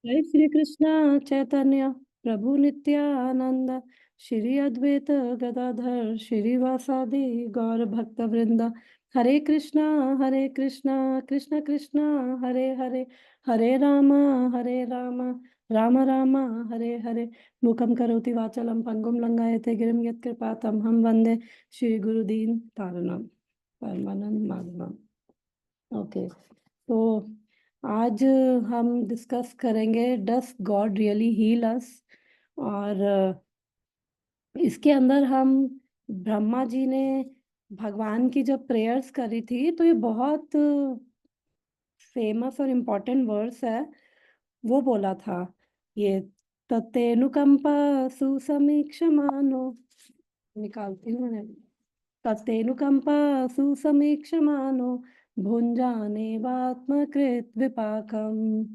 जय श्री कृष्ण चैतन्य प्रभु नित्यानंद श्री अद्वैत गदाधर श्रीवासादि गौर भक्त वृंद हरे कृष्णा कृष्ण कृष्ण हरे हरे हरे राम राम राम हरे हरे मूकं करोति वाचालं पंगुं लंघयते गिरिं यत्कृपातं हम वंदे श्री गुरुदीन तारणम परमानंद माधवम। ओके, तो आज हम डिस्कस करेंगे डस गॉड रियली हील अस। और इसके अंदर हम ब्रह्मा जी ने भगवान की जब प्रेयर्स करी थी तो ये बहुत फेमस और इम्पोर्टेंट वर्स है। वो बोला था ये ततेनुकंपा सुसमीक्षमानो, निकालती हूँ मैंने। ततेनुकंपा सुसमीक्षमानो भुञ्जानेवात्मकृत विपाकम्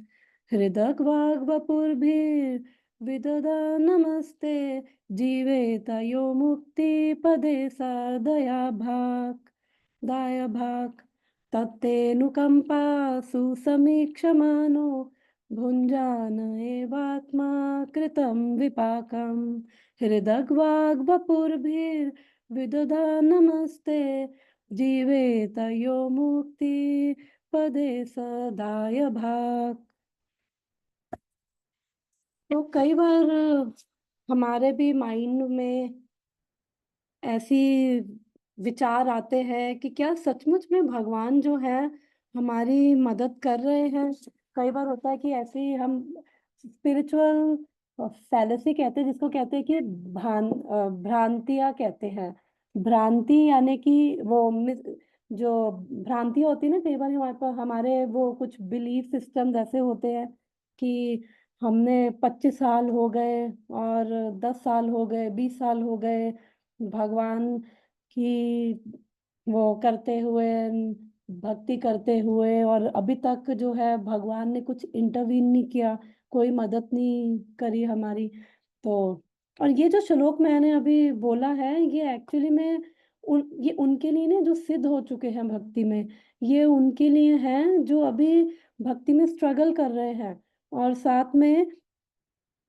हृदग्वाग्वपुर्भिर्विददा नमस्ते जीवेत यो मुक्तिपदे सा दयाभाक् तत्तेनुकंपा सुसमीक्षमानो भुञ्जान एवात्मा कृतं विपाकम् हृदग्वाग्वपुर्भिर्विददा नमस्ते जीवेत यो मुक्ति पदे सदाय भाग। तो कई बार हमारे भी माइंड में ऐसी विचार आते हैं कि क्या सचमुच में भगवान जो है हमारी मदद कर रहे हैं। कई बार होता है कि ऐसे ही हम स्पिरिचुअल फैलेसी कहते हैं, जिसको कहते हैं कि भ्रांतियां कहते हैं। भ्रांति यानी कि वो जो भ्रांतियां होती है ना, कई बार हमारे पास हमारे वो कुछ बिलीफ सिस्टम ऐसे होते हैं कि हमने 25 साल हो गए और 10 साल हो गए, 20 साल हो गए भगवान की वो करते हुए, भक्ति करते हुए, और अभी तक जो है भगवान ने कुछ इंटरवीन नहीं किया, कोई मदद नहीं करी हमारी। तो और ये जो श्लोक मैंने अभी बोला है ये एक्चुअली में ये उनके लिए नहीं जो सिद्ध हो चुके हैं भक्ति में, ये उनके लिए हैं जो अभी भक्ति में स्ट्रगल कर रहे हैं और साथ में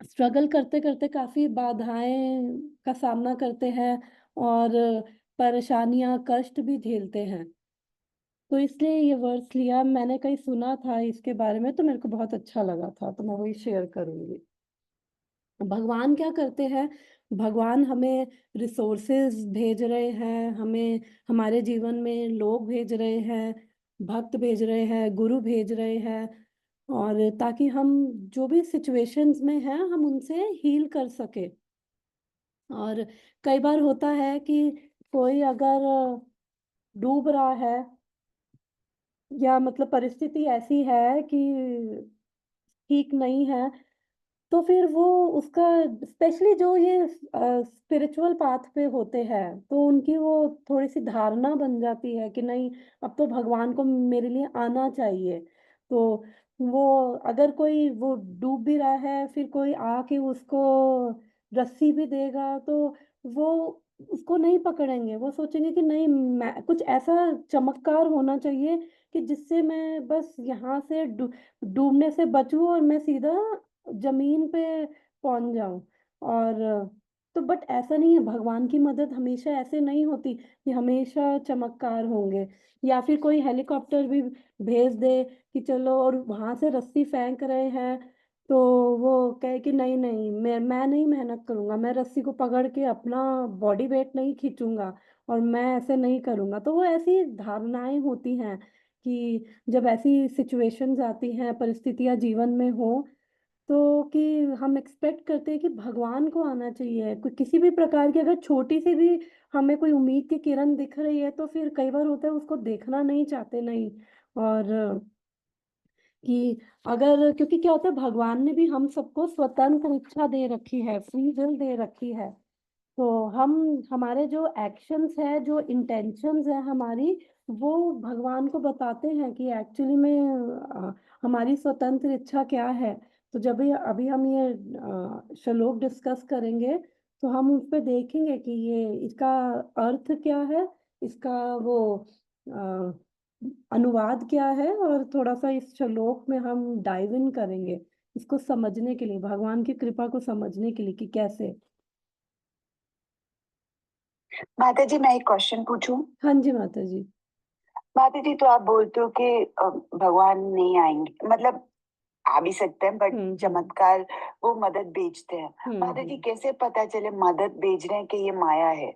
स्ट्रगल करते करते काफी बाधाएं का सामना करते हैं और परेशानियां कष्ट भी झेलते हैं। तो इसलिए ये वर्ड्स लिया, मैंने कहीं सुना था इसके बारे में तो मेरे को बहुत अच्छा लगा था, तो मैं वही शेयर करूंगी। भगवान क्या करते हैं, भगवान हमें रिसोर्सेज भेज रहे हैं, हमें हमारे जीवन में लोग भेज रहे हैं, भक्त भेज रहे हैं, गुरु भेज रहे हैं, और ताकि हम जो भी सिचुएशंस में हैं हम उनसे हील कर सके। और कई बार होता है कि कोई अगर डूब रहा है या मतलब परिस्थिति ऐसी है कि ठीक नहीं है, तो फिर वो उसका, स्पेशली जो ये स्पिरिचुअल पाथ पे होते हैं तो उनकी वो थोड़ी सी धारणा बन जाती है कि नहीं, अब तो भगवान को मेरे लिए आना चाहिए। तो वो अगर कोई वो डूब भी रहा है फिर कोई आके उसको रस्सी भी देगा तो वो उसको नहीं पकड़ेंगे, वो सोचेंगे कि नहीं, मैं कुछ ऐसा चमत्कार होना चाहिए कि जिससे मैं बस यहाँ से डूबने से बचूं और मैं सीधा जमीन पे पहुंच जाऊं। और तो बट ऐसा नहीं है, भगवान की मदद हमेशा ऐसे नहीं होती कि हमेशा चमत्कार होंगे, या फिर कोई हेलीकॉप्टर भी भेज दे कि चलो, और वहां से रस्सी फेंक रहे हैं तो वो कहे कि नहीं नहीं, मैं नहीं मेहनत करूंगा, मैं रस्सी को पकड़ के अपना बॉडी वेट नहीं खींचूंगा और मैं ऐसे नहीं करूंगा। तो वो ऐसी धारणाएं होती हैं कि जब ऐसी सिचुएशंस आती हैं, परिस्थितियां जीवन में हो, तो कि हम एक्सपेक्ट करते हैं कि भगवान को आना चाहिए, कोई किसी भी प्रकार की अगर छोटी सी भी हमें कोई उम्मीद की किरण दिख रही है तो फिर कई बार होता है उसको देखना नहीं चाहते, नहीं। और कि अगर, क्योंकि क्या होता है भगवान ने भी हम सबको स्वतंत्र इच्छा दे रखी है, फ्री विल दे रखी है। तो हम, हमारे जो एक्शंस है, जो इंटेंशंस है हमारी, वो भगवान को बताते हैं कि एक्चुअली में हमारी स्वतंत्र इच्छा क्या है। तो जब भी अभी हम ये श्लोक डिस्कस करेंगे तो हम उस पे देखेंगे कि ये इसका अर्थ क्या है, इसका वो अनुवाद क्या है, और थोड़ा सा इस श्लोक में हम डाइव इन करेंगे। इसको समझने के लिए, भगवान की कृपा को समझने के लिए कि कैसे। माता जी, मैं एक क्वेश्चन पूछूं? हाँ जी माता जी। माता जी, तो आप बोलते हो कि भगवान नहीं आएंगे, मतलब आ भी सकते हैं, बट हम्म। चमत्कार वो मदद भेजते हैं। माता जी, हम्म। कैसे पता चले मदद भेज रहे हैं कि ये माया है?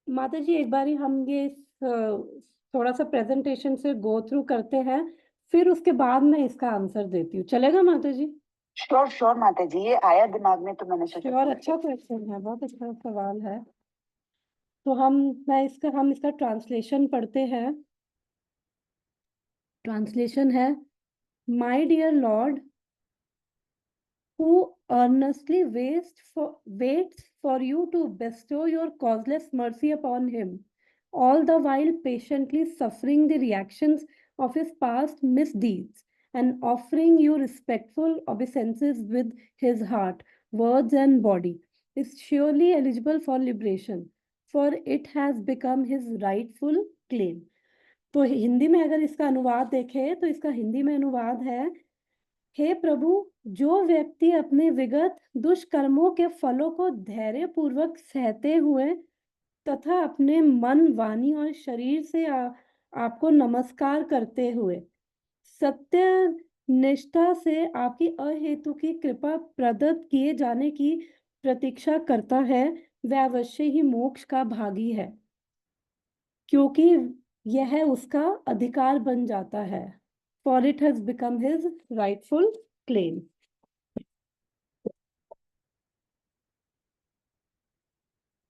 माता जी एक बारी हम ये थोड़ा सा प्रेजेंटेशन से गो थ्रू करते हैं, फिर उसके बाद मैं इसका आंसर देती हूँ, चलेगा माता जी? श्योर श्योर माता जी, ये आया दिमाग में तो मैंने सोचा श्योर, पूछ अच्छा लेती क्वेश्चन है, बहुत अच्छा सवाल है। तो हम इसका ट्रांसलेशन पढ़ते हैं। ट्रांसलेशन है, my dear lord, who earnestly waits for you to bestow your causeless mercy upon him, all the while patiently suffering the reactions of his past misdeeds, and offering you respectful obeisances with his heart, words, and body, is surely eligible for liberation, for it has become his rightful claim. तो हिंदी में अगर इसका अनुवाद देखें तो इसका हिंदी में अनुवाद है, हे प्रभु, जो व्यक्ति अपने विगत दुष्कर्मों के फलों को धैर्य पूर्वक सहते हुए तथा अपने मन, वाणी और शरीर से आपको नमस्कार करते हुए सत्य निष्ठा से आपकी अहेतु की कृपा प्रदत्त किए जाने की प्रतीक्षा करता है, वह अवश्य ही मोक्ष का भागी है, क्योंकि यह उसका अधिकार बन जाता है। For it has become his rightful claim.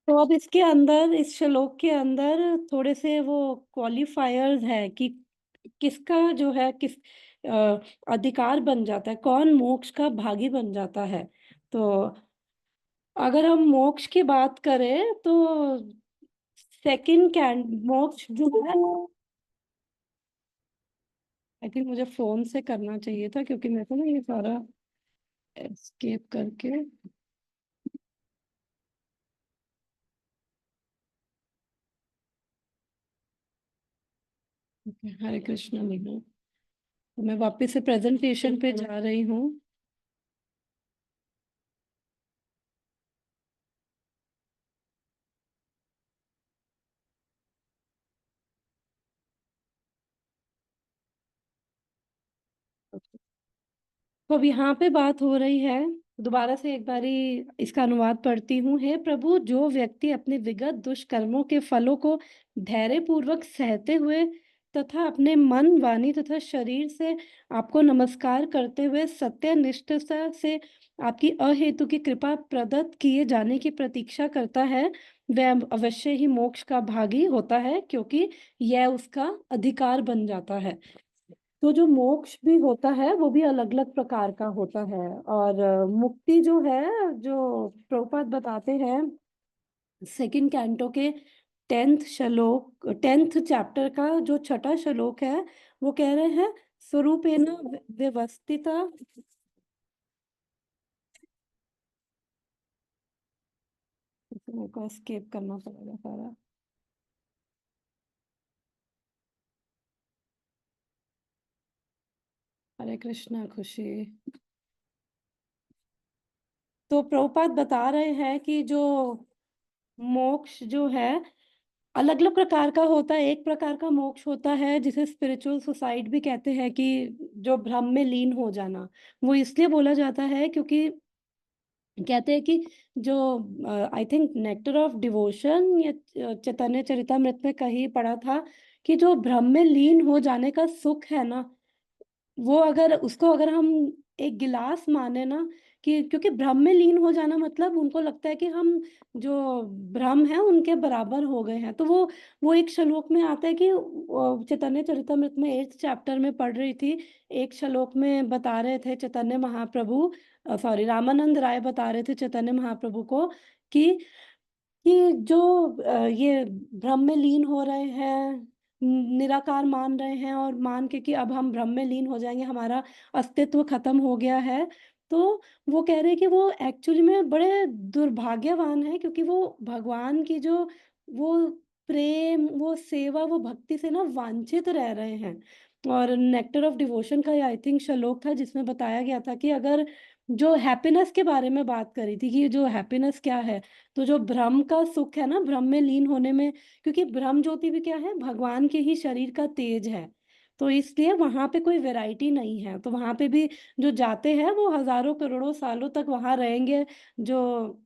तो अब इसके अंदर, इस श्लोक के अंदर थोड़े से वो क्वालिफायर्स है कि किसका जो है किस अधिकार बन जाता है, कौन मोक्ष का भागी बन जाता है। तो अगर हम मोक्ष की बात करें तो सेकंड कैंड मोक्ष जो है, आई थिंक मुझे फोन से करना चाहिए था क्योंकि मेरे को ना ये सारा एस्केप करके। हरे कृष्णा लिखो, तो मैं वापस से प्रेजेंटेशन पे जा रही हूँ। तो अब यहाँ पे बात हो रही है, दोबारा से एक बारी इसका अनुवाद पढ़ती हूँ। हे प्रभु, जो व्यक्ति अपने विगत दुष्कर्मों के फलों को धैर्य पूर्वक सहते हुए तथा अपने मन, वाणी तथा शरीर से आपको नमस्कार करते हुए सत्यनिष्ठता से आपकी अहेतु की कृपा प्रदत्त किए जाने की प्रतीक्षा करता है, वह अवश्य ही मोक्ष का भागी होता है, क्योंकि यह उसका अधिकार बन जाता है। तो जो मोक्ष भी होता है वो भी अलग अलग प्रकार का होता है। और मुक्ति जो है, जो प्रभुपाद बताते हैं सेकंड कैंटो के 10th चैप्टर का जो छठा श्लोक है, वो कह रहे हैं, स्वरूपेण व्यवस्थिता। मेरे को एस्केप करना पड़ेगा सारा। हरे कृष्णा खुशी। तो प्रभुपाद बता रहे हैं कि जो मोक्ष जो है अलग अलग प्रकार का होता है। एक प्रकार का मोक्ष होता है जिसे स्पिरिचुअल सुसाइड भी कहते हैं, कि जो ब्रह्म में लीन हो जाना। वो इसलिए बोला जाता है क्योंकि कहते हैं कि जो I think nectar of devotion या चैतन्य चरितमृत में कहीं पढ़ा था कि जो ब्रह्म में लीन हो जाने का सुख है ना, वो अगर उसको अगर हम एक गिलास माने ना, कि क्योंकि ब्रह्म में लीन हो जाना मतलब उनको लगता है कि हम जो ब्रह्म है उनके बराबर हो गए हैं। तो वो एक श्लोक में आता है कि चैतन्य चरितमृत में 8th चैप्टर में पढ़ रही थी, एक श्लोक में बता रहे थे चैतन्य महाप्रभु, सॉरी रामानंद राय बता रहे थे चैतन्य महाप्रभु को कि जो ये ब्रह्म में लीन हो रहे हैं, निराकार मान रहे हैं और मान के कि अब हम ब्रह्म में लीन हो जाएंगे, हमारा अस्तित्व खत्म हो गया है। तो वो कह रहे हैं कि वो एक्चुअली में बड़े दुर्भाग्यवान है, क्योंकि वो भगवान की जो वो प्रेम, वो सेवा, वो भक्ति से ना वांछित रह रहे हैं। और नेक्टर ऑफ डिवोशन का आई थिंक श्लोक था जिसमें बताया गया था कि अगर जो हैप्पीनेस के बारे में बात करी थी कि जो हैप्पीनेस क्या है, तो जो ब्रह्म का सुख है ना, ब्रह्म में लीन होने में, क्योंकि ब्रह्म ज्योति भी क्या है, भगवान के ही शरीर का तेज है, तो इसलिए वहां पे कोई वैरायटी नहीं है, तो वहां पे भी जो जाते हैं वो हजारों करोड़ों सालों तक वहां रहेंगे, जो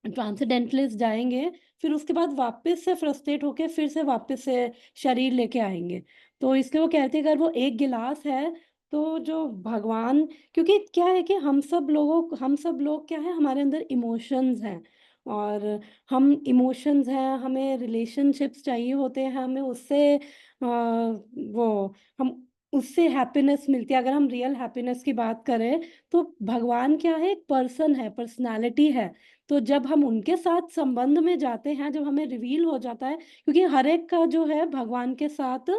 ट्रांसेंडेंटलिस्ट जाएंगे, फिर उसके बाद वापस से फ्रस्ट्रेट होके फिर से वापस से शरीर लेके आएंगे। तो इसलिए वो कहते हैं अगर वो एक गिलास है, तो जो भगवान, क्योंकि क्या है कि हम सब लोग क्या है, हमारे अंदर इमोशंस हैं, और हम इमोशंस हैं, हमें रिलेशनशिप्स चाहिए होते हैं, हमें उससे वो हम उससे हैप्पीनेस मिलती है। अगर हम रियल हैप्पीनेस की बात करें, तो भगवान क्या है, एक पर्सन है, पर्सनालिटी है, तो जब हम उनके साथ संबंध में जाते हैं, जब हमें रिवील हो जाता है, क्योंकि हर एक का जो है भगवान के साथ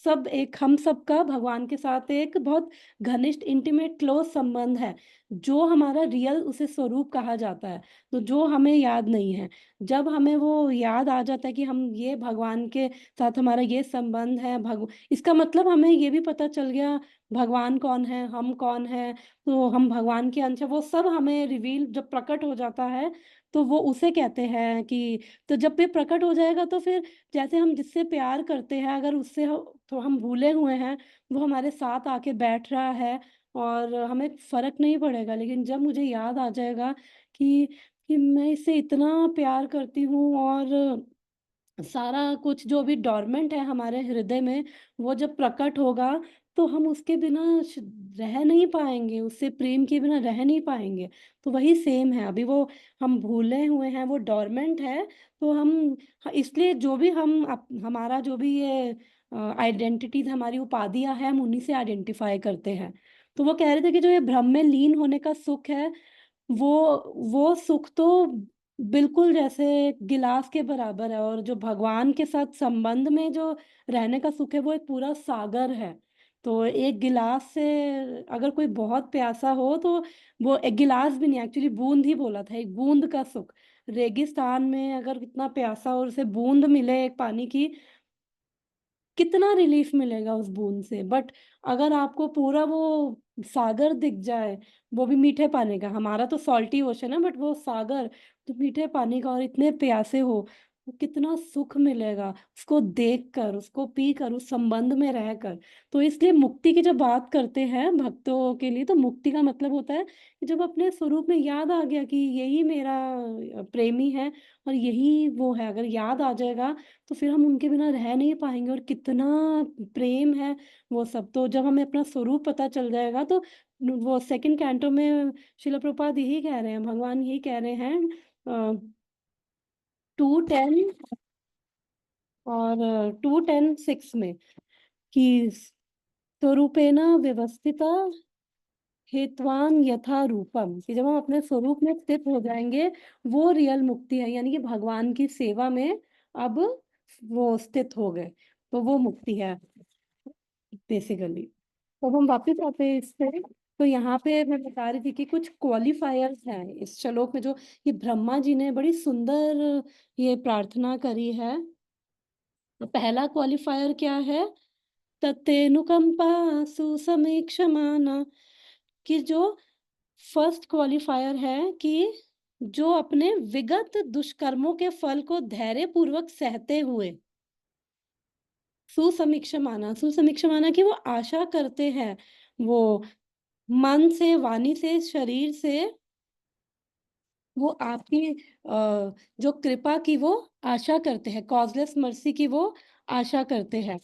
सब एक, हम सबका भगवान के साथ एक बहुत घनिष्ठ इंटीमेट क्लोज संबंध है, जो हमारा रियल उसे स्वरूप कहा जाता है, तो जो हमें याद नहीं है, जब हमें वो याद आ जाता है कि हम ये भगवान के साथ हमारा ये संबंध है, इसका मतलब हमें ये भी पता चल गया भगवान कौन है, हम कौन है, तो हम भगवान के अंश है, वो सब हमें रिवील जब प्रकट हो जाता है, तो वो उसे कहते हैं कि, तो जब ये प्रकट हो जाएगा तो फिर जैसे हम जिससे प्यार करते हैं, अगर उससे तो हम भूले हुए हैं, वो हमारे साथ आके बैठ रहा है, और हमें फर्क नहीं पड़ेगा, लेकिन जब मुझे याद आ जाएगा कि मैं इससे इतना प्यार करती हूँ, और सारा कुछ जो भी डोरमेंट है हमारे हृदय में, वो जब प्रकट होगा, तो हम उसके बिना रह नहीं पाएंगे, उससे प्रेम के बिना रह नहीं पाएंगे। तो वही सेम है, अभी वो हम भूले हुए हैं, वो डोरमेंट है, तो हम इसलिए जो भी हमारा जो भी ये आइडेंटिटीज, हमारी उपाधियां हैं, हम उन्हीं से आइडेंटिफाई करते हैं। तो वो कह रहे थे कि जो ये भ्रम में लीन होने का सुख है, वो वो सुख तो बिल्कुल जैसे गिलास के बराबर है, और जो भगवान के साथ संबंध में जो रहने का सुख है, वो एक पूरा सागर है। तो एक गिलास से अगर कोई बहुत प्यासा हो, तो वो एक गिलास भी नहीं, एक्चुअली बूंद ही बोला था, एक बूंद का सुख, रेगिस्तान में अगर कितना प्यासा और उसे बूंद मिले एक पानी की, कितना रिलीफ मिलेगा उस बूंद से। बट अगर आपको पूरा वो सागर दिख जाए, वो भी मीठे पानी का, हमारा तो सॉल्टी ओशन है, बट वो सागर तो मीठे पानी का, और इतने प्यासे हो, वो कितना सुख मिलेगा उसको देखकर, उसको पीकर, उस संबंध में रहकर। तो इसलिए मुक्ति की जब बात करते हैं भक्तों के लिए, तो मुक्ति का मतलब होता है कि जब अपने स्वरूप में याद आ गया कि यही मेरा प्रेमी है, और यही वो है, अगर याद आ जाएगा, तो फिर हम उनके बिना रह नहीं पाएंगे, और कितना प्रेम है वो सब। तो जब हमें अपना स्वरूप पता चल जाएगा, तो वो सेकंड कैंटो में शिला प्रभुपाद यही कह रहे हैं, भगवान यही कह रहे हैं 2:10 और 2:10 6 में, कि स्वरूपेण व्यवस्थिता हेत्वान यथा रूपम, कि जब हम अपने स्वरूप में स्थित हो जाएंगे, वो रियल मुक्ति है, यानी कि भगवान की सेवा में अब वो स्थित हो गए, तो वो मुक्ति है बेसिकली। तो हम वापस आते हैं इस पे, तो यहाँ पे मैं बता रही थी कि कुछ क्वालिफायर्स हैं इस श्लोक में, जो ये ब्रह्मा जी ने बड़ी सुंदर ये प्रार्थना करी है। तो पहला क्वालिफायर क्या है, तत्तेनुकंपा सुसमीक्षमाना, कि जो फर्स्ट क्वालिफायर है कि जो अपने विगत दुष्कर्मों के फल को धैर्य पूर्वक सहते हुए, सुसमीक्षा माना कि वो आशा करते हैं, वो मन से, वाणी से, शरीर से, वो आपकी जो कृपा की वो आशा करते हैं, कॉजलेस मर्सी की वो आशा करते हैं।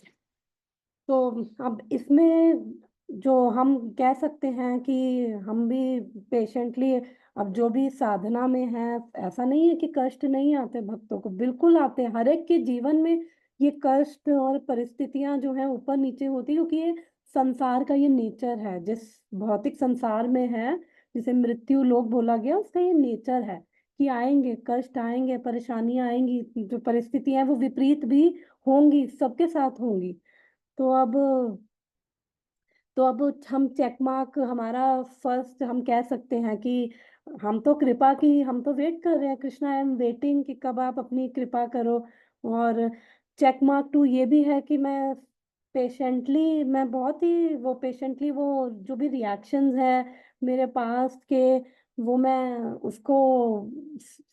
तो अब इसमें जो हम कह सकते हैं कि हम भी पेशेंटली, अब जो भी साधना में है, ऐसा नहीं है कि कष्ट नहीं आते भक्तों को, बिल्कुल आते हैं, हर एक के जीवन में ये कष्ट और परिस्थितियां जो है ऊपर नीचे होती है, क्योंकि ये संसार का ये नेचर है, जिस भौतिक संसार में है, जिसे मृत्यु लोक बोला गया, उसका ये नेचर है कि आएंगे कष्ट, आएंगे परेशानियां, आएंगी जो परिस्थितियां हैं वो विपरीत भी होंगी, सबके साथ होंगी। तो अब हम चेक मार्क हमारा फर्स्ट, हम कह सकते हैं कि हम तो कृपा की, हम तो वेट कर रहे हैं, कृष्णा आई एम वेटिंग कि कब आप अपनी कृपा करो। और चेक मार्क 2 ये भी है कि मैं पेशेंटली मैं बहुत ही वो पेशेंटली वो जो भी रिएक्शंस है मेरे पास के, वो मैं उसको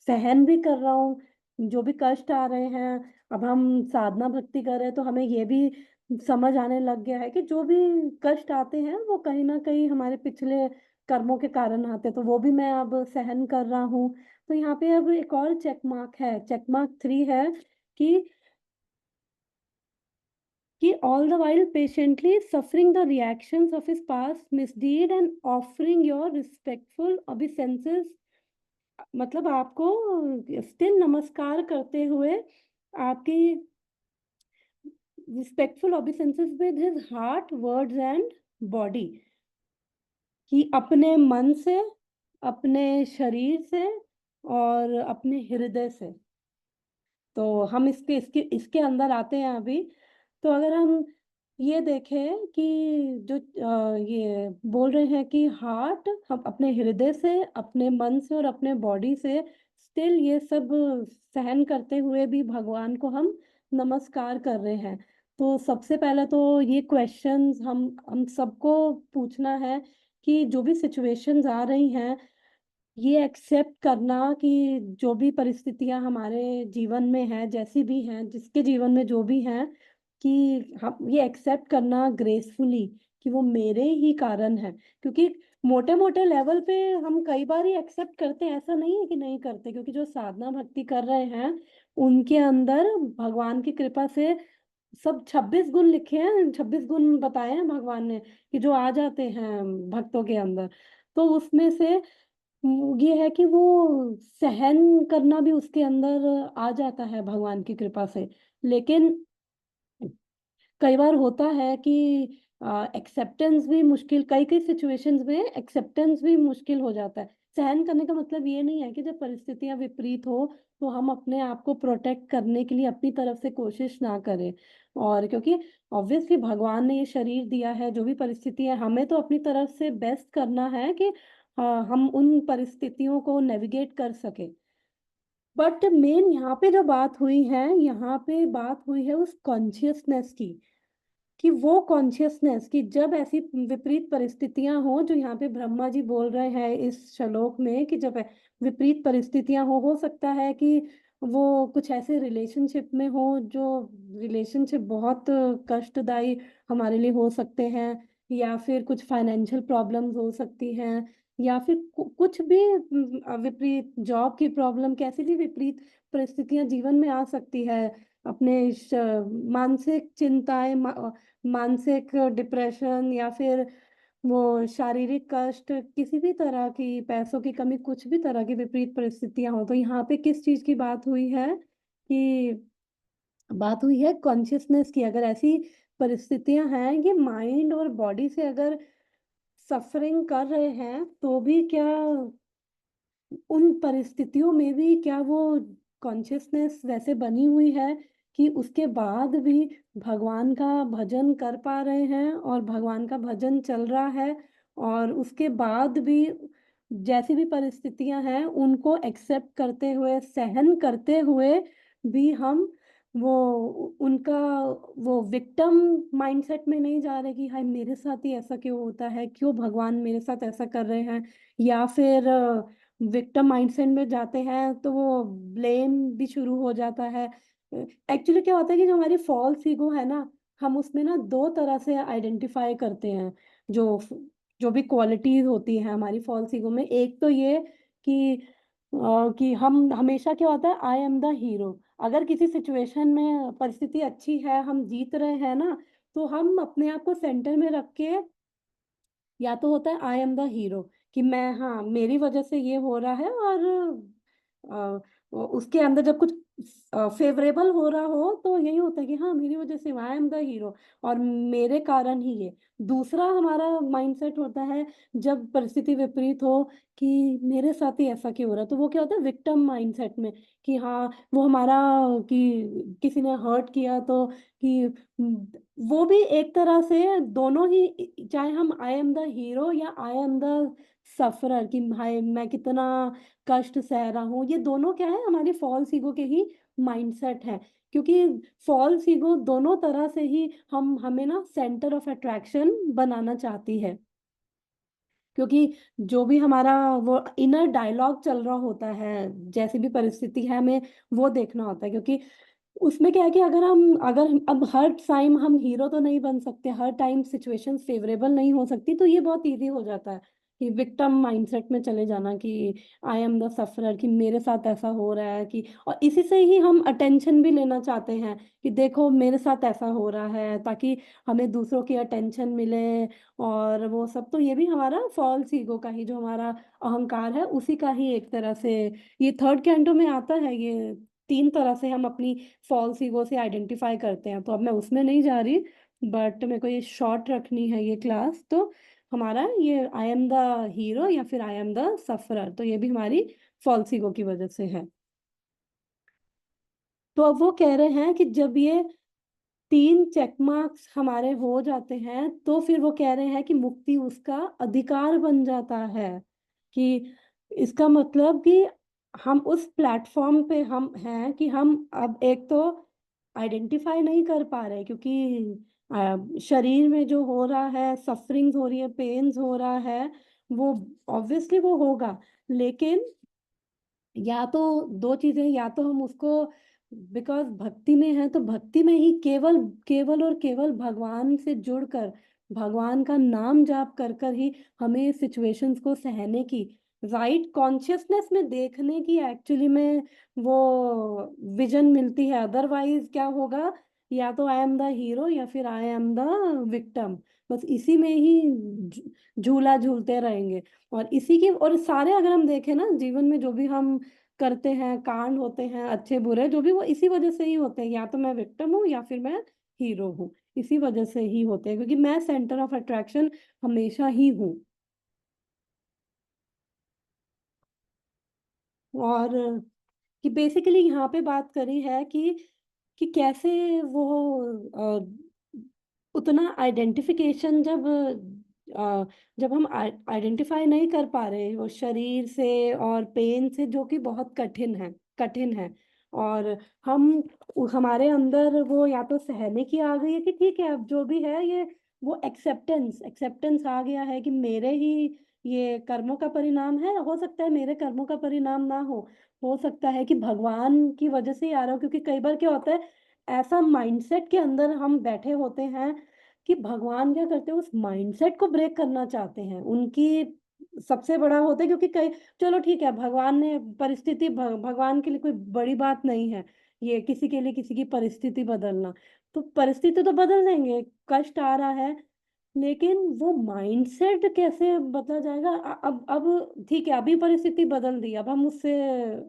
सहन भी कर रहा हूँ। जो भी कष्ट आ रहे हैं, अब हम साधना भक्ति कर रहे हैं तो हमें ये भी समझ आने लग गया है कि जो भी कष्ट आते हैं वो कहीं ना कहीं हमारे पिछले कर्मों के कारण आते हैं, तो वो भी मैं अब सहन कर रहा हूँ। तो यहाँ पे अब एक और चेक मार्क है, चेक मार्क 3 है कि all the while patiently suffering the reactions of his past misdeed and offering your respectful obeisances, मतलब आपको स्टिल नमस्कार करते हुए आपकी respectful obeisances with his heart words and body, कि अपने मन से, अपने शरीर से और अपने हृदय से। तो हम इसके इसके इसके अंदर आते हैं अभी। तो अगर हम ये देखें कि जो ये बोल रहे हैं कि हार्ट, हम अपने हृदय से, अपने मन से और अपने बॉडी से स्टिल ये सब सहन करते हुए भी भगवान को हम नमस्कार कर रहे हैं। तो सबसे पहले तो ये क्वेश्चंस हम सबको पूछना है कि जो भी सिचुएशंस आ रही हैं, ये एक्सेप्ट करना कि जो भी परिस्थितियां हमारे जीवन में है, जैसी भी हैं, जिसके जीवन में जो भी हैं, कि हम ये एक्सेप्ट करना ग्रेसफुली कि वो मेरे ही कारण है। क्योंकि मोटे मोटे लेवल पे हम कई बार ही एक्सेप्ट करते हैं, ऐसा नहीं है कि नहीं करते, क्योंकि जो साधना भक्ति कर रहे हैं उनके अंदर भगवान की कृपा से सब 26 गुण लिखे हैं, 26 गुण बताए हैं भगवान ने कि जो आ जाते हैं भक्तों के अंदर। तो उसमें से ये है कि वो सहन करना भी उसके अंदर आ जाता है भगवान की कृपा से। लेकिन कई बार होता है कि एक्सेप्टेंस भी मुश्किल, कई कई सिचुएशंस में एक्सेप्टेंस भी मुश्किल हो जाता है। सहन करने का मतलब ये नहीं है कि जब परिस्थितियां विपरीत हो तो हम अपने आप को प्रोटेक्ट करने के लिए अपनी तरफ से कोशिश ना करें। और क्योंकि ऑब्वियसली भगवान ने ये शरीर दिया है, जो भी परिस्थितियां, हमें तो अपनी तरफ से बेस्ट करना है कि हम उन परिस्थितियों को नेविगेट कर सके। बट मेन यहाँ पे जो बात हुई है, यहाँ पे बात हुई है उस कॉन्शियसनेस की, कि वो कॉन्शियसनेस कि जब ऐसी विपरीत परिस्थितियां हो, जो यहाँ पे ब्रह्मा जी बोल रहे हैं इस श्लोक में, कि जब विपरीत परिस्थितियां हो सकता है कि वो कुछ ऐसे रिलेशनशिप में हो जो रिलेशनशिप बहुत कष्टदायी हमारे लिए हो सकते हैं, या फिर कुछ फाइनेंशियल प्रॉब्लम्स हो सकती हैं, या फिर कुछ भी विपरीत जॉब की प्रॉब्लम, कैसी भी विपरीत परिस्थितियां जीवन में आ सकती है। अपने मानसिक चिंताएं, मानसिक डिप्रेशन, या फिर वो शारीरिक कष्ट, किसी भी तरह की, पैसों की कमी, कुछ भी तरह की विपरीत परिस्थितियां हो, तो यहाँ पे किस चीज की बात हुई है कि बात हुई है कॉन्शियसनेस की। अगर ऐसी परिस्थितियां हैं कि माइंड और बॉडी से अगर सफरिंग कर रहे हैं, तो भी क्या उन परिस्थितियों में भी क्या वो कॉन्शियसनेस वैसे बनी हुई है कि उसके बाद भी भगवान का भजन कर पा रहे हैं, और भगवान का भजन चल रहा है, और उसके बाद भी जैसी भी परिस्थितियां हैं उनको एक्सेप्ट करते हुए, सहन करते हुए भी हम वो उनका वो विक्टिम माइंडसेट में नहीं जा रहे कि हाय मेरे साथ ही ऐसा क्यों होता है, क्यों भगवान मेरे साथ ऐसा कर रहे हैं, या फिर विक्टिम माइंडसेट में जाते हैं तो वो ब्लेम भी शुरू हो जाता है। एक्चुअली क्या होता है कि जो हमारी फॉल्स ईगो है ना, हम उसमें ना दो तरह से आइडेंटिफाई करते हैं जो जो भी क्वालिटीज होती हैं हमारी फॉल्स ईगो में। एक तो ये कि कि हम हमेशा, क्या होता है, आई एम द हीरो। अगर किसी सिचुएशन में परिस्थिति अच्छी है, हम जीत रहे हैं ना, तो हम अपने आप को सेंटर में रख के, या तो होता है आई एम द हीरो, कि मैं, हाँ मेरी वजह से ये हो रहा है, और उसके अंदर जब कुछ फेवरेबल हो रहा हो तो यही होता है कि हाँ मेरी वजह से, आई एम द हीरो, और मेरे कारण ही ये। दूसरा हमारा माइंडसेट होता है जब परिस्थिति विपरीत हो, कि मेरे साथ ही ऐसा क्यों हो रहा है, तो वो क्या होता है विक्टिम माइंडसेट में, कि हाँ वो हमारा, कि किसी ने हर्ट किया तो, कि वो भी एक तरह से दोनों ही, चाहे हम आई एम द हीरो या आई एम द सफरर, कि भाई मैं कितना कष्ट सह रहा हूँ, ये दोनों क्या है, हमारी फॉल्स ईगो के ही माइंडसेट है। क्योंकि फॉल्स ईगो दोनों तरह से ही हम हमें ना सेंटर ऑफ अट्रैक्शन बनाना चाहती है, क्योंकि जो भी हमारा वो इनर डायलॉग चल रहा होता है, जैसी भी परिस्थिति है हमें वो देखना होता है। क्योंकि उसमें क्या है कि अगर अब हर टाइम हम हीरो तो नहीं बन सकते, हर टाइम सिचुएशन फेवरेबल नहीं हो सकती, तो ये बहुत इजी हो जाता है कि विक्टिम माइंडसेट में चले जाना कि आई एम द सफरर, कि मेरे साथ ऐसा हो रहा है, कि और इसी से ही हम अटेंशन भी लेना चाहते हैं कि देखो मेरे साथ ऐसा हो रहा है, ताकि हमें दूसरों की अटेंशन मिले और वो सब। तो ये भी हमारा फॉल्स ईगो का ही, जो हमारा अहंकार है उसी का ही एक तरह से ये थर्ड कैंटो में आता है। ये तीन तरह से हम अपनी फॉल्स ईगो से आइडेंटिफाई करते हैं, तो अब मैं उसमें नहीं जा रही, बट मेरे को ये शॉर्ट रखनी है ये क्लास। तो हमारा ये आई एम द हीरो या फिर आई एम द सफरर, तो ये भी हमारी फॉल्स ईगो की वजह से है। तो अब वो कह रहे हैं कि जब ये तीन चेक मार्क्स हमारे हो जाते हैं तो फिर वो कह रहे हैं कि मुक्ति उसका अधिकार बन जाता है। कि इसका मतलब कि हम उस प्लेटफॉर्म पे हम हैं कि हम अब एक तो आइडेंटिफाई नहीं कर पा रहे, क्योंकि शरीर में जो हो रहा है, सफरिंग्स हो रही है, पेन्स हो रहा है, वो ऑब्वियसली वो होगा। लेकिन या तो दो चीजें, या तो हम उसको, बिकॉज भक्ति में है तो भक्ति में ही केवल केवल और केवल भगवान से जुड़कर, भगवान का नाम जाप कर कर ही हमें सिचुएशंस को सहने की, राइट कॉन्शियसनेस में देखने की एक्चुअली में वो विजन मिलती है। अदरवाइज क्या होगा, या तो आई एम द हीरो या फिर आई एम द विक्टिम, बस इसी में ही झूला झूलते रहेंगे। और इसी की, और सारे अगर हम देखें ना जीवन में जो भी हम करते हैं, कांड होते हैं अच्छे बुरे जो भी, वो इसी वजह से ही होते हैं, या तो मैं विक्टिम हूँ या फिर मैं हीरो हूँ, इसी वजह से ही होते हैं, क्योंकि मैं सेंटर ऑफ अट्रैक्शन हमेशा ही हूँ। और कि बेसिकली यहाँ पे बात करी है कि कैसे वो उतना आइडेंटिफिकेशन अ, जब हम आइडेंटिफाई नहीं कर पा रहे वो शरीर से और पेन से, जो कि बहुत कठिन है। और हम हमारे अंदर वो या तो सहने की आ गई है कि ठीक है अब जो भी है ये, वो एक्सेप्टेंस एक्सेप्टेंस आ गया है कि मेरे ही ये कर्मों का परिणाम है। हो सकता है मेरे कर्मों का परिणाम ना हो सकता है कि भगवान की वजह से ही आ रहा हो, क्योंकि कई बार क्या होता है, ऐसा माइंडसेट के अंदर हम बैठे होते हैं कि भगवान क्या करते हैं, उस माइंडसेट को ब्रेक करना चाहते हैं। उनकी सबसे बड़ा होता है, क्योंकि कई, चलो ठीक है भगवान ने परिस्थिति, भगवान के लिए कोई बड़ी बात नहीं है ये किसी के लिए किसी की परिस्थिति बदलना। तो परिस्थिति तो बदल देंगे, कष्ट आ रहा है, लेकिन वो माइंडसेट कैसे बदला जाएगा। अब ठीक है, अभी परिस्थिति बदल दी, अब हम उससे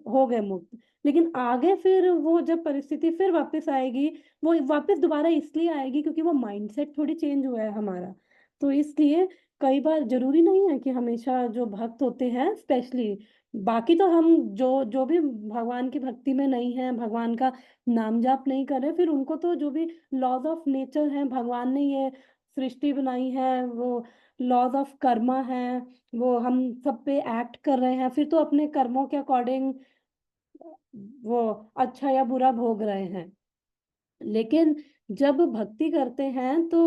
हो गए मुक्त, लेकिन आगे फिर वो जब परिस्थिति फिर वापस आएगी, वो वापस दोबारा इसलिए आएगी क्योंकि वो माइंडसेट थोड़ी चेंज हुआ है हमारा। तो इसलिए कई बार जरूरी नहीं है कि हमेशा जो भक्त होते हैं स्पेशली, बाकी तो हम जो जो भी भगवान की भक्ति में नहीं है, भगवान का नाम जाप नहीं कर रहे, फिर उनको तो जो भी लॉज ऑफ नेचर है, भगवान ने ये सृष्टि बनाई है, वो लॉज ऑफ कर्मा है, वो हम सब पे एक्ट कर रहे हैं, फिर तो अपने कर्मों के अकॉर्डिंग वो अच्छा या बुरा भोग रहे हैं। लेकिन जब भक्ति करते हैं तो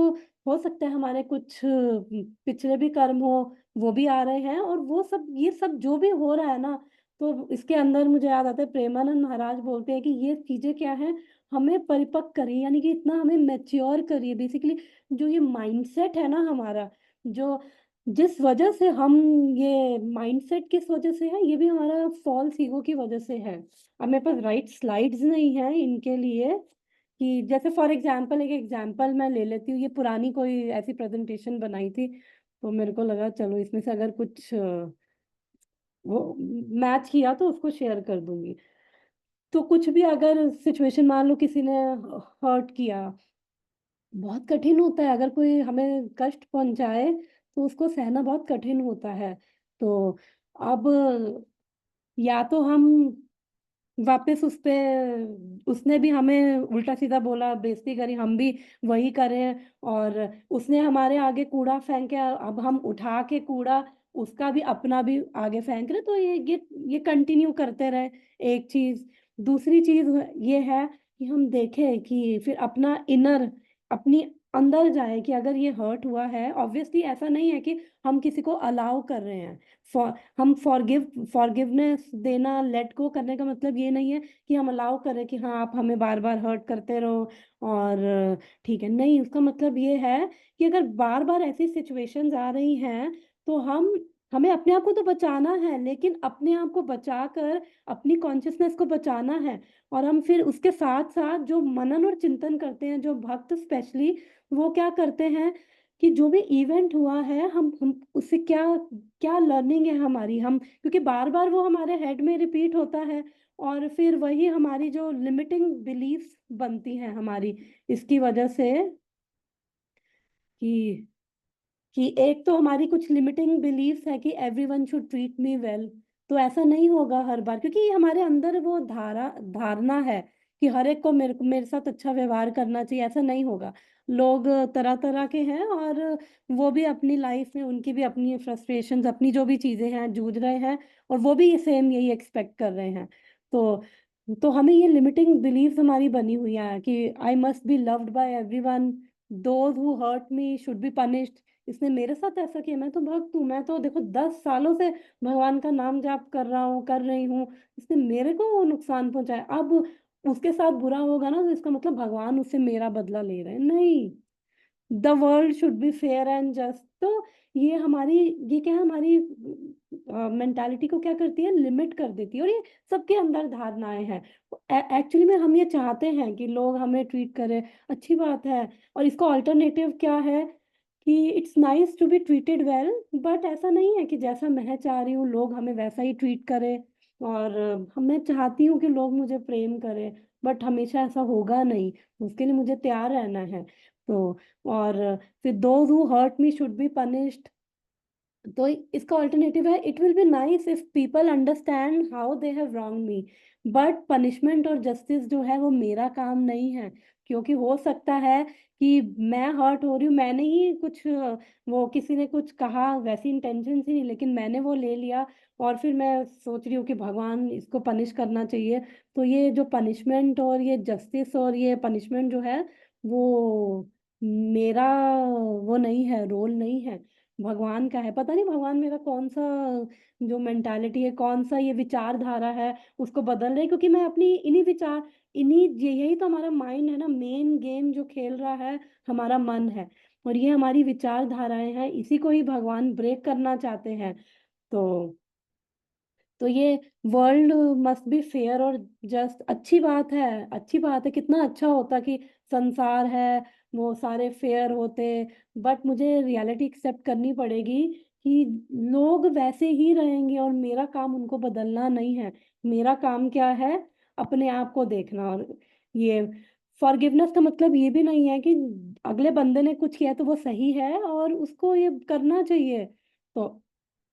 हो सकता है हमारे कुछ पिछले भी कर्म हो, वो भी आ रहे हैं, और वो सब, ये सब जो भी हो रहा है ना, तो इसके अंदर मुझे याद आता है प्रेमानंद महाराज बोलते हैं कि ये चीजें क्या है, हमें परिपक्व करिए, यानी कि इतना हमें मैच्योर करिए। बेसिकली जो ये माइंडसेट है ना हमारा, जो जिस वजह से हम, ये माइंडसेट किस वजह से है, ये भी हमारा फॉल्स ईगो की वजह से है। अब मेरे पास राइट स्लाइड्स नहीं है इनके लिए, कि जैसे फॉर एग्जांपल, एक एग्जांपल मैं ले लेती हूँ, ये पुरानी कोई ऐसी प्रेजेंटेशन बनाई थी, तो मेरे को लगा चलो इसमें से अगर कुछ वो मैच किया तो उसको शेयर कर दूंगी। तो कुछ भी अगर सिचुएशन, मान लो किसी ने हर्ट किया, बहुत कठिन होता है अगर कोई हमें कष्ट पहुंचाए, तो उसको सहना बहुत कठिन होता है। तो अब या तो हम वापस उस पे, उसने भी हमें उल्टा सीधा बोला, बेइज्जती करी, हम भी वही करें, और उसने हमारे आगे कूड़ा फेंके, अब हम उठा के कूड़ा उसका भी अपना भी आगे फेंक रहे, तो ये कंटिन्यू करते रहे। एक चीज, दूसरी चीज ये है कि हम देखें कि फिर अपना इनर, अपनी अंदर जाए कि अगर ये हर्ट हुआ है, ऑब्वियसली ऐसा नहीं है कि हम किसी को अलाउ कर रहे हैं। फॉर हम फॉरगिवनेस देना, लेट गो करने का मतलब ये नहीं है कि हम अलाउ करें कि हाँ आप हमें बार बार हर्ट करते रहो और ठीक है, नहीं, उसका मतलब ये है कि अगर बार बार ऐसी सिचुएशंस आ रही हैं तो हमें अपने आप को तो बचाना है, लेकिन अपने आप को बचाकर अपनी कॉन्शियसनेस को बचाना है। और हम फिर उसके साथ साथ जो मनन और चिंतन करते हैं, जो भक्त स्पेशली वो क्या करते हैं कि जो भी इवेंट हुआ है हम उससे क्या क्या लर्निंग है हमारी, हम क्योंकि बार बार वो हमारे हेड में रिपीट होता है और फिर वही हमारी जो लिमिटिंग बिलीफ्स बनती हैं हमारी, इसकी वजह से कि एक तो हमारी कुछ लिमिटिंग बिलीफ्स है कि everyone should treat me well. तो ऐसा नहीं होगा हर बार, क्योंकि हमारे अंदर वो धारणा है कि हर एक को मेरे साथ अच्छा व्यवहार करना चाहिए। ऐसा नहीं होगा। लोग तरह तरह के हैं और वो भी अपनी लाइफ में, उनकी भी अपनी फ्रस्ट्रेशंस, अपनी जो भी चीजें हैं जूझ रहे हैं, और वो भी सेम यही एक्सपेक्ट कर रहे हैं। तो हमें ये लिमिटिंग बिलीव्स हमारी बनी हुई है कि I must be loved by everyone, those who hurt me should be punished. इसने मेरे साथ ऐसा किया, मैं तो भक्त हूँ, मैं तो देखो 10 सालों से भगवान का नाम जाप कर रहा हूँ, कर रही हूँ, इसने मेरे को नुकसान पहुंचाया, अब उसके साथ बुरा होगा ना तो इसका मतलब भगवान उससे मेरा बदला ले रहे हैं। नहीं, the world should be fair and just. तो ये हमारी, ये क्या है, हमारी मेंटालिटी को क्या करती है, लिमिट कर देती है। और ये सबके अंदर धारणाएं हैं। एक्चुअली में हम ये चाहते हैं कि लोग हमें ट्रीट करें, अच्छी बात है। और इसका ऑल्टरनेटिव क्या है कि it's nice to be treated well, but ऐसा नहीं है कि जैसा मैं चाह रही हूँ लोग हमें वैसा ही ट्रीट करें। और मैं चाहती हूँ कि लोग मुझे प्रेम करें, बट हमेशा ऐसा होगा नहीं, उसके लिए मुझे तैयार रहना है। तो और फिर those who hurt me should be punished. तो इसका ऑल्टरनेटिव है, it will be nice if people understand how they have wronged me, but punishment और जस्टिस जो है वो मेरा काम नहीं है। क्योंकि हो सकता है कि मैं हर्ट हो रही हूँ, मैंने ही कुछ वो किसी ने कुछ कहा, वैसी इंटेंशन ही नहीं, लेकिन मैंने वो ले लिया और फिर मैं सोच रही हूँ कि भगवान इसको पनिश करना चाहिए। तो ये जो पनिशमेंट और ये जस्टिस और ये पनिशमेंट जो है वो मेरा वो नहीं है, रोल नहीं है, भगवान का है। पता नहीं भगवान मेरा कौन सा जो मेंटालिटी है, कौन सा ये विचारधारा है, उसको बदल रहे हैं, क्योंकि मैं अपनी इन्हीं विचार, इन्हीं यही तो हमारा माइंड है ना, मेन गेम जो खेल रहा है हमारा मन है। और ये हमारी विचारधाराएं हैं, इसी को ही भगवान ब्रेक करना चाहते हैं। तो ये वर्ल्ड मस्ट बी फेयर और जस्ट, अच्छी बात है, अच्छी बात है, कितना अच्छा होता कि संसार है वो सारे फेयर होते। बट मुझे रियलिटी एक्सेप्ट करनी पड़ेगी कि लोग वैसे ही रहेंगे और मेरा काम उनको बदलना नहीं है। मेरा काम क्या है, अपने आप को देखना। और ये फॉरगिवनेस का मतलब ये भी नहीं है कि अगले बंदे ने कुछ किया तो वो सही है और उसको ये करना चाहिए। तो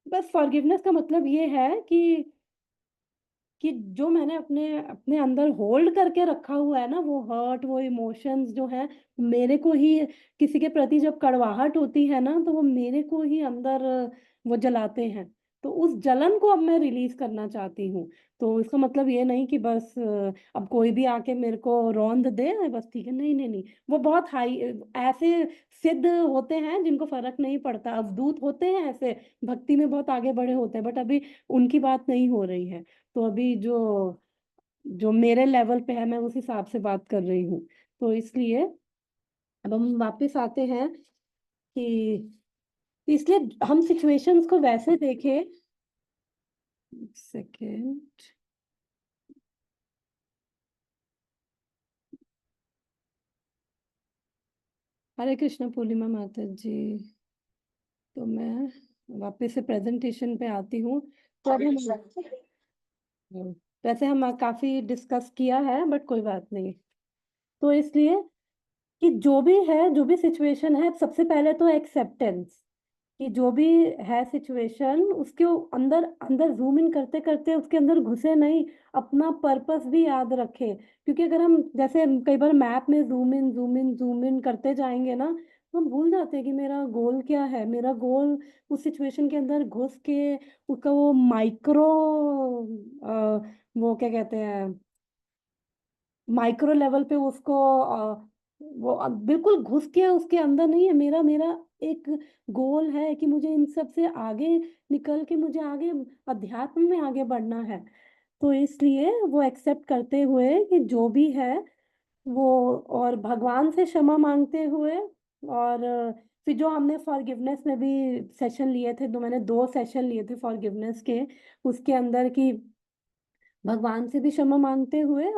बस फॉरगिवनेस का मतलब ये है कि जो मैंने अपने अपने अंदर होल्ड करके रखा हुआ है ना, वो हर्ट, वो इमोशंस जो है मेरे को ही, किसी के प्रति जब कड़वाहट होती है ना तो वो मेरे को ही अंदर वो जलाते हैं। तो उस जलन को अब मैं रिलीज करना चाहती हूँ। तो इसका मतलब ये नहीं कि बस अब कोई भी आके मेरे को रौंद दे बस ठीक है, नहीं नहीं नहीं। वो बहुत हाई, ऐसे सिद्ध होते हैं जिनको फर्क नहीं पड़ता, अवधूत होते हैं ऐसे, भक्ति में बहुत आगे बढ़े होते हैं, बट अभी उनकी बात नहीं हो रही है। तो अभी जो जो मेरे लेवल पे है मैं उस हिसाब से बात कर रही हूँ। तो इसलिए अब हम वापस आते हैं कि इसलिए हम सिचुएशंस को वैसे देखें। सेकेंड। हरे कृष्ण पूर्णिमा माता जी। तो मैं वापस से प्रेजेंटेशन पे आती हूँ। तो अब वैसे हम काफी डिस्कस किया है बट कोई बात नहीं। तो इसलिए कि जो भी है, जो भी सिचुएशन है, सबसे पहले तो एक्सेप्टेंस कि जो भी है सिचुएशन उसके अंदर अंदर जूम इन करते करते उसके अंदर घुसे नहीं, अपना पर्पस भी याद रखे। क्योंकि अगर हम जैसे कई बार मैप में zoom in zoom in zoom in करते जाएंगे ना तो हम भूल जाते हैं कि मेरा गोल क्या है। मेरा गोल उस सिचुएशन के अंदर घुस के उसका वो माइक्रो वो क्या कहते हैं, माइक्रो लेवल पे उसको वो बिल्कुल घुस के उसके अंदर नहीं है। मेरा मेरा एक गोल है कि मुझे इन सब से आगे निकल के मुझे आगे अध्यात्म में आगे बढ़ना है। तो इसलिए वो एक्सेप्ट करते हुए कि जो भी है वो, और भगवान से क्षमा मांगते हुए, और फिर जो हमने फॉरगिवनेस में भी सेशन लिए थे, मैंने 2 सेशन लिए थे फॉरगिवनेस के, उसके अंदर की भगवान से भी क्षमा मांगते हुए,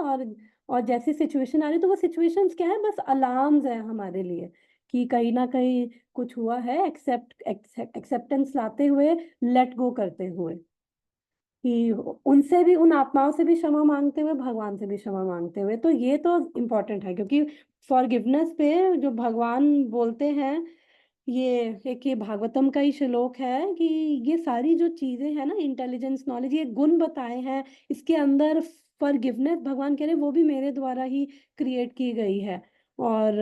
और जैसी सिचुएशन आ रही तो वो सिचुएशंस क्या है, बस अलार्म्स है हमारे लिए कि कहीं ना कहीं कुछ हुआ है, एक्सेप्टेंस लाते हुए, लेट गो करते हुए, कि उनसे भी, उन आत्माओं से भी क्षमा मांगते हुए, भगवान से भी क्षमा मांगते हुए। तो ये तो इम्पोर्टेंट है, क्योंकि फॉरगिवनेस पे जो भगवान बोलते हैं, ये एक ये भागवतम का ही श्लोक है कि ये सारी जो चीजें हैं ना, इंटेलिजेंस, नॉलेज, ये गुण बताए हैं इसके अंदर, फॉरगिवनेस भगवान कह रहे वो भी मेरे द्वारा ही क्रिएट की गई है। और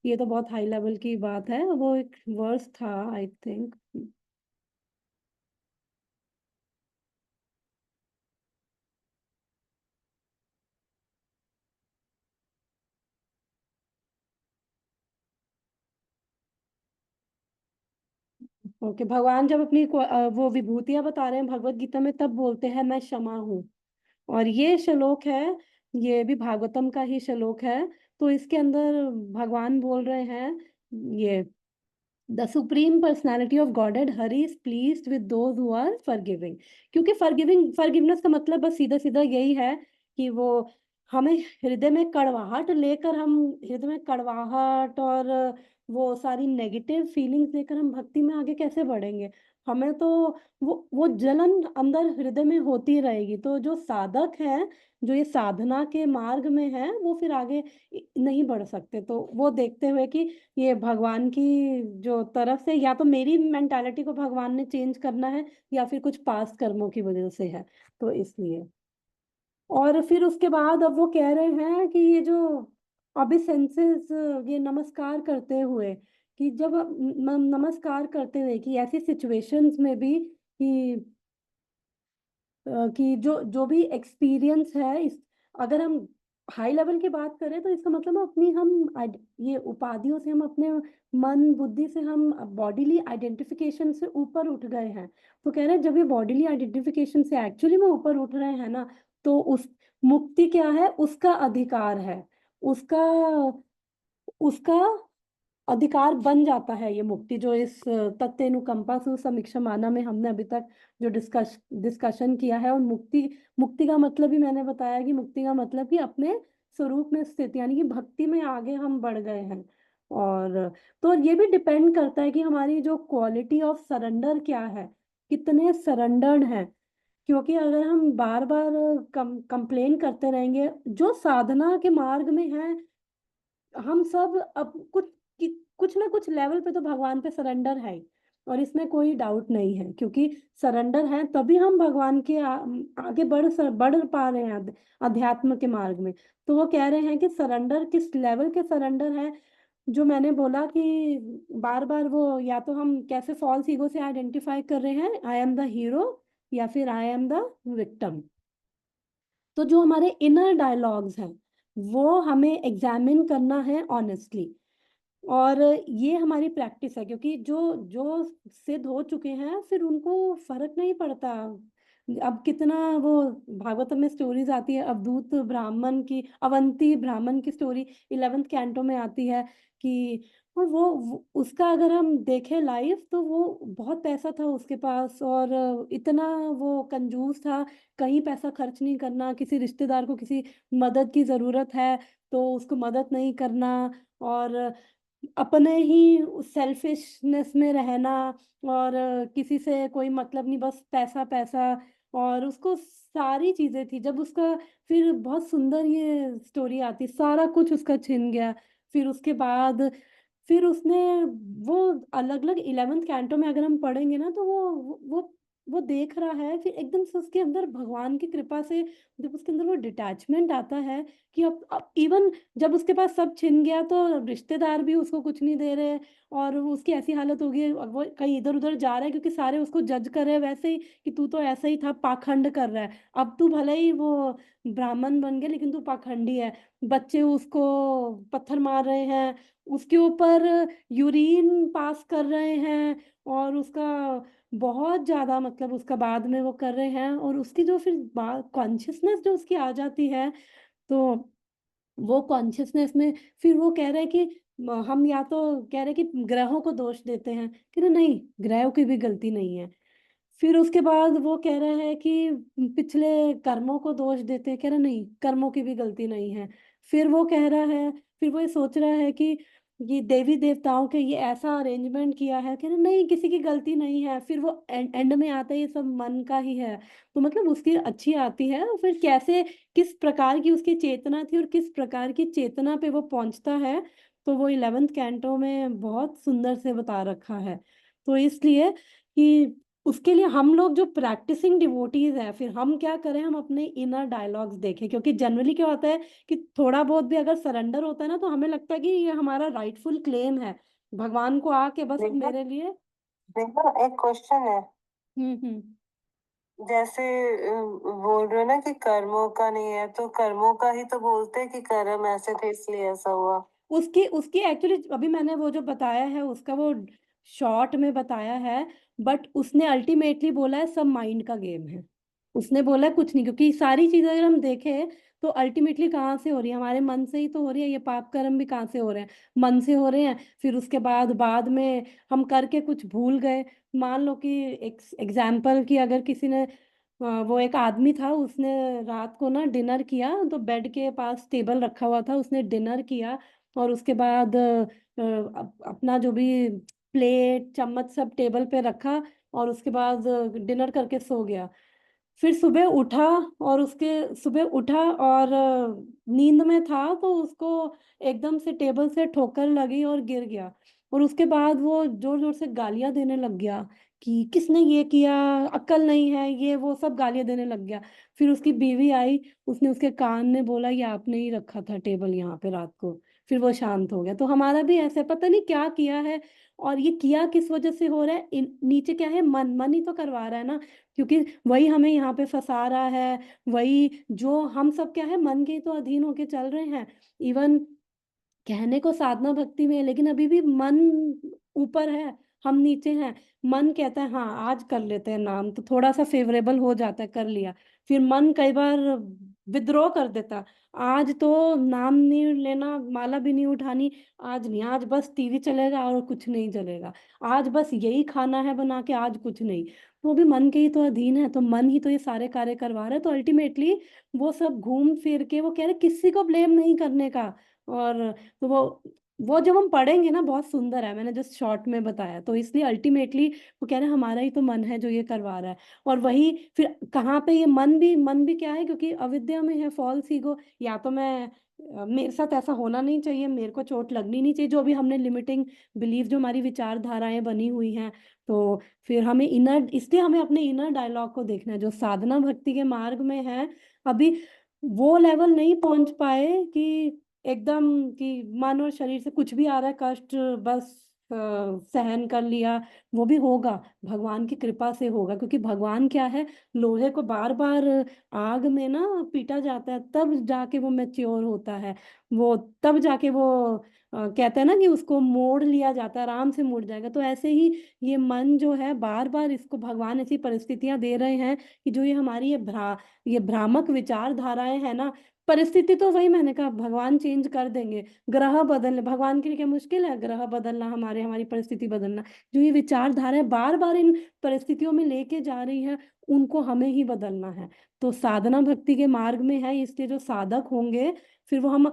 ये तो बहुत हाई लेवल की बात है, वो एक वर्स था आई थिंक। ओके, भगवान जब अपनी वो विभूतियां बता रहे हैं भगवत गीता में, तब बोलते हैं मैं क्षमा हूँ। और ये श्लोक है, ये भी भागवतम का ही श्लोक है। तो इसके अंदर भगवान बोल रहे हैं, ये the supreme personality of Godhead Hari is pleased with those who are forgiving. क्योंकि फॉरगिवनेस का मतलब बस सीधा सीधा यही है कि वो हमें हृदय में कड़वाहट लेकर, हम हृदय में कड़वाहट और वो सारी नेगेटिव फीलिंग्स लेकर हम भक्ति में आगे कैसे बढ़ेंगे। हमें तो वो जलन अंदर हृदय में होती रहेगी। तो जो साधक हैं, जो ये साधना के मार्ग में हैं, वो फिर आगे नहीं बढ़ सकते। तो वो देखते हुए कि ये भगवान की जो तरफ से, या तो मेरी मेंटालिटी को भगवान ने चेंज करना है, या फिर कुछ पास्ट कर्मों की वजह से है। तो इसलिए, और फिर उसके बाद अब वो कह रहे हैं कि ये जो अभी सेंसेस, ये नमस्कार करते हुए, कि जब नमस्कार करते हुए कि ऐसी सिचुएशंस में भी कि कि जो जो भी एक्सपीरियंस है, इस अगर हम हाई लेवल की बात करें तो इसका मतलब अपनी हम ये उपाधियों से, हम अपने मन बुद्धि से, हम बॉडीली आइडेंटिफिकेशन से ऊपर उठ गए हैं। तो कह रहे हैं जब ये बॉडीली आइडेंटिफिकेशन से एक्चुअली में ऊपर उठ रहे हैं ना, तो उस मुक्ति क्या है, उसका अधिकार है, उसका उसका अधिकार बन जाता है ये मुक्ति। जो इस तत्तेनुकंपा समीक्षा माना में हमने अभी तक जो डिस्कशन किया है, और मुक्ति, मुक्ति का मतलब ही मैंने बताया कि मुक्ति का मतलब कि अपने स्वरूप में स्थित, यानी कि भक्ति में आगे हम बढ़ गए हैं। और तो ये भी डिपेंड करता है कि हमारी जो क्वालिटी ऑफ सरेंडर क्या है, कितने सरेंडर्ड हैं। क्योंकि अगर हम बार बार कंप्लेन करते रहेंगे, जो साधना के मार्ग में है, हम सब अब कुछ ना कुछ लेवल पे तो भगवान पे सरेंडर है ही। और इसमें कोई डाउट नहीं है, क्योंकि सरेंडर है तभी हम भगवान के आगे बढ़ पा रहे हैं अध्यात्म के मार्ग में। तो वो कह रहे हैं कि सरेंडर किस लेवल के सरेंडर है। जो मैंने बोला कि बार बार वो, या तो हम कैसे फॉल्स ईगो से आइडेंटिफाई कर रहे हैं, आई एम द हीरो, या फिर आई एम द विक्टिम। तो जो हमारे इनर डायलॉग्स हैं, वो हमें एग्जामिन करना है ऑनेस्टली। और ये हमारी प्रैक्टिस है, क्योंकि जो जो सिद्ध हो चुके हैं, फिर उनको फर्क नहीं पड़ता। अब कितना वो भागवतम में स्टोरीज आती है, अवधूत ब्राह्मण की, अवंती ब्राह्मण की स्टोरी 11th कैंटो में आती है कि, और उसका अगर हम देखें लाइफ, तो वो बहुत पैसा था उसके पास, और इतना वो कंजूस था, कहीं पैसा खर्च नहीं करना, किसी रिश्तेदार को किसी मदद की जरूरत है तो उसको मदद नहीं करना, और अपने ही सेल्फिशनेस में रहना, और किसी से कोई मतलब नहीं, बस पैसा पैसा। और उसको सारी चीजें थी, जब उसका फिर बहुत सुंदर ये स्टोरी आती, सारा कुछ उसका छिन गया। फिर उसके बाद फिर उसने वो अलग अलग 11th कैंटो में अगर हम पढ़ेंगे ना, तो वो वो देख रहा है, फिर एकदम से उसके अंदर भगवान की कृपा से जब उसके अंदर वो डिटैचमेंट आता है कि अब इवन जब उसके पास सब छिन गया तो रिश्तेदार भी उसको कुछ नहीं दे रहे, और वो उसकी ऐसी हालत हो गई है, और वो कहीं इधर उधर जा रहा है क्योंकि सारे उसको जज कर रहे हैं वैसे ही कि तू तो ऐसा ही था, पाखंड कर रहा है, अब तू भले ही वो ब्राह्मण बन गया लेकिन तू पाखंडी है। बच्चे उसको पत्थर मार रहे हैं, उसके ऊपर यूरिन पास कर रहे हैं, और उसका बहुत ज्यादा मतलब उसका बाद में वो कर रहे हैं, और उसकी जो फिर कॉन्शियसनेस जो उसकी आ जाती है, तो वो कॉन्शियसनेस में फिर वो कह रहे हैं कि हम या तो कह रहे हैं कि ग्रहों को दोष देते हैं, कह रहे नहीं, ग्रहों की भी गलती नहीं है। फिर उसके बाद वो कह रहे हैं कि पिछले कर्मों को दोष देते हैं, कह रहे नहीं, कर्मों की भी गलती नहीं है। फिर वो कह रहा है, फिर वो ये सोच रहा है कि ये देवी देवताओं के ये ऐसा अरेंजमेंट किया है, कह रहे नहीं, किसी की गलती नहीं है। फिर वो एंड में आता है ये सब मन का ही है। तो मतलब उसकी अच्छी आती है, और फिर कैसे किस प्रकार की उसकी चेतना थी और किस प्रकार की चेतना पे वो पहुंचता है, तो वो 11th कैंटो में बहुत सुंदर से बता रखा है। तो इसलिए कि उसके लिए हम लोग जो प्रैक्टिसिंग डिवोटीज हैं, फिर हम क्या करें, हम अपने इनर डायलॉग्स देखें, क्योंकि जनरली क्या होता है कि थोड़ा बहुत भी अगर सरेंडर होता है ना, तो हमें लगता है कि ये हमारा राइटफुल क्लेम है भगवान को आके बस देखा, मेरे लिए। देखा, एक क्वेश्चन है। हम्म। जैसे बोल रहे हो ना कि कर्मों का नहीं है, तो कर्मों का ही तो बोलते हैं कि कर्म ऐसे थे इसलिए ऐसा हुआ। उसकी उसकी एक्चुअली अभी मैंने वो जो बताया है उसका वो शॉर्ट में बताया है, बट उसने अल्टीमेटली बोला है सब माइंड का गेम है। उसने बोला है कुछ नहीं, क्योंकि सारी चीजें अगर हम देखें तो अल्टीमेटली कहाँ से हो रही है, हमारे मन से ही तो हो रही है। ये पाप कर्म भी कहाँ से हो रहे हैं, मन से हो रहे हैं। फिर उसके बाद में हम करके कुछ भूल गए। मान लो कि एक एग्जाम्पल कि अगर किसी ने वो एक आदमी था, उसने रात को ना डिनर किया, तो बेड के पास टेबल रखा हुआ था, उसने डिनर किया, और उसके बाद अपना जो भी प्लेट चम्मच सब टेबल पे रखा, और उसके बाद डिनर करके सो गया। फिर सुबह उठा, और उसके सुबह उठा और नींद में था, तो उसको एकदम से टेबल से ठोकर लगी और गिर गया। और उसके बाद वो जोर जोर से गालियां देने लग गया कि किसने ये किया, अक्ल नहीं है, ये वो सब गालियां देने लग गया। फिर उसकी बीवी आई, उसने उसके कान में बोला ये आपने ही रखा था टेबल यहाँ पे रात को। फिर वो शांत हो गया। तो हमारा भी ऐसे पता नहीं क्या किया है, और ये किया किस वजह से हो रहा है, नीचे क्या है, मन मन ही तो करवा रहा है ना, क्योंकि वही हमें यहाँ पे फंसा रहा है। वही जो हम सब क्या है, मन के ही तो अधीन होके चल रहे हैं। इवन कहने को साधना भक्ति में है, लेकिन अभी भी मन ऊपर है, हम नीचे हैं। मन कहता है हाँ आज कर लेते हैं नाम, तो थोड़ा सा फेवरेबल हो जाता है, कर लिया। फिर मन कई बार विद्रोह कर देता, आज तो नाम नहीं लेना, माला भी नहीं उठानी, आज नहीं, आज बस टीवी चलेगा और कुछ नहीं चलेगा, आज बस यही खाना है बना के, आज कुछ नहीं। वो भी मन के ही तो अधीन है, तो मन ही तो ये सारे कार्य करवा रहा है। तो अल्टीमेटली वो सब घूम फिर के वो कह रहे किसी को ब्लेम नहीं करने का। और तो वो जब हम पढ़ेंगे ना, बहुत सुंदर है, मैंने जस्ट शॉर्ट में बताया, तो इसलिए अल्टीमेटली वो कह रहे हैं हमारा ही तो मन है जो ये करवा रहा है। और वही फिर कहाँ पे ये मन भी क्या है, क्योंकि अविद्या में है, फॉल्स ईगो। या तो मैं मेरे साथ ऐसा होना नहीं चाहिए, मेरे को चोट लगनी नहीं चाहिए, जो भी हमने लिमिटिंग बिलीफ, जो हमारी विचारधाराएं बनी हुई हैं। तो फिर हमें इनर, इसलिए हमें अपने इनर डायलॉग को देखना है, जो साधना भक्ति के मार्ग में है। अभी वो लेवल नहीं पहुंच पाए कि एकदम कि मन और शरीर से कुछ भी आ रहा है कष्ट, बस सहन कर लिया। वो भी होगा, भगवान की कृपा से होगा, क्योंकि भगवान क्या है, लोहे को बार बार आग में ना पीटा जाता है, तब जाके वो मैच्योर होता है। वो तब जाके वो कहते हैं ना कि उसको मोड़ लिया जाता है, आराम से मुड़ जाएगा। तो ऐसे ही ये मन जो है, बार बार इसको भगवान ऐसी परिस्थितियां दे रहे हैं कि जो ये हमारी ये भ्रामक विचारधाराएं है ना, परिस्थिति तो वही मैंने कहा भगवान चेंज कर देंगे, ग्रह बदलने भगवान के लिए क्या मुश्किल है, ग्रह बदलना, हमारी परिस्थिति बदलना। जो ये विचारधाराएं बार बार इन परिस्थितियों में लेके जा रही है, उनको हमें ही बदलना है। तो साधना भक्ति के मार्ग में है, इसलिए जो साधक होंगे, फिर वो हम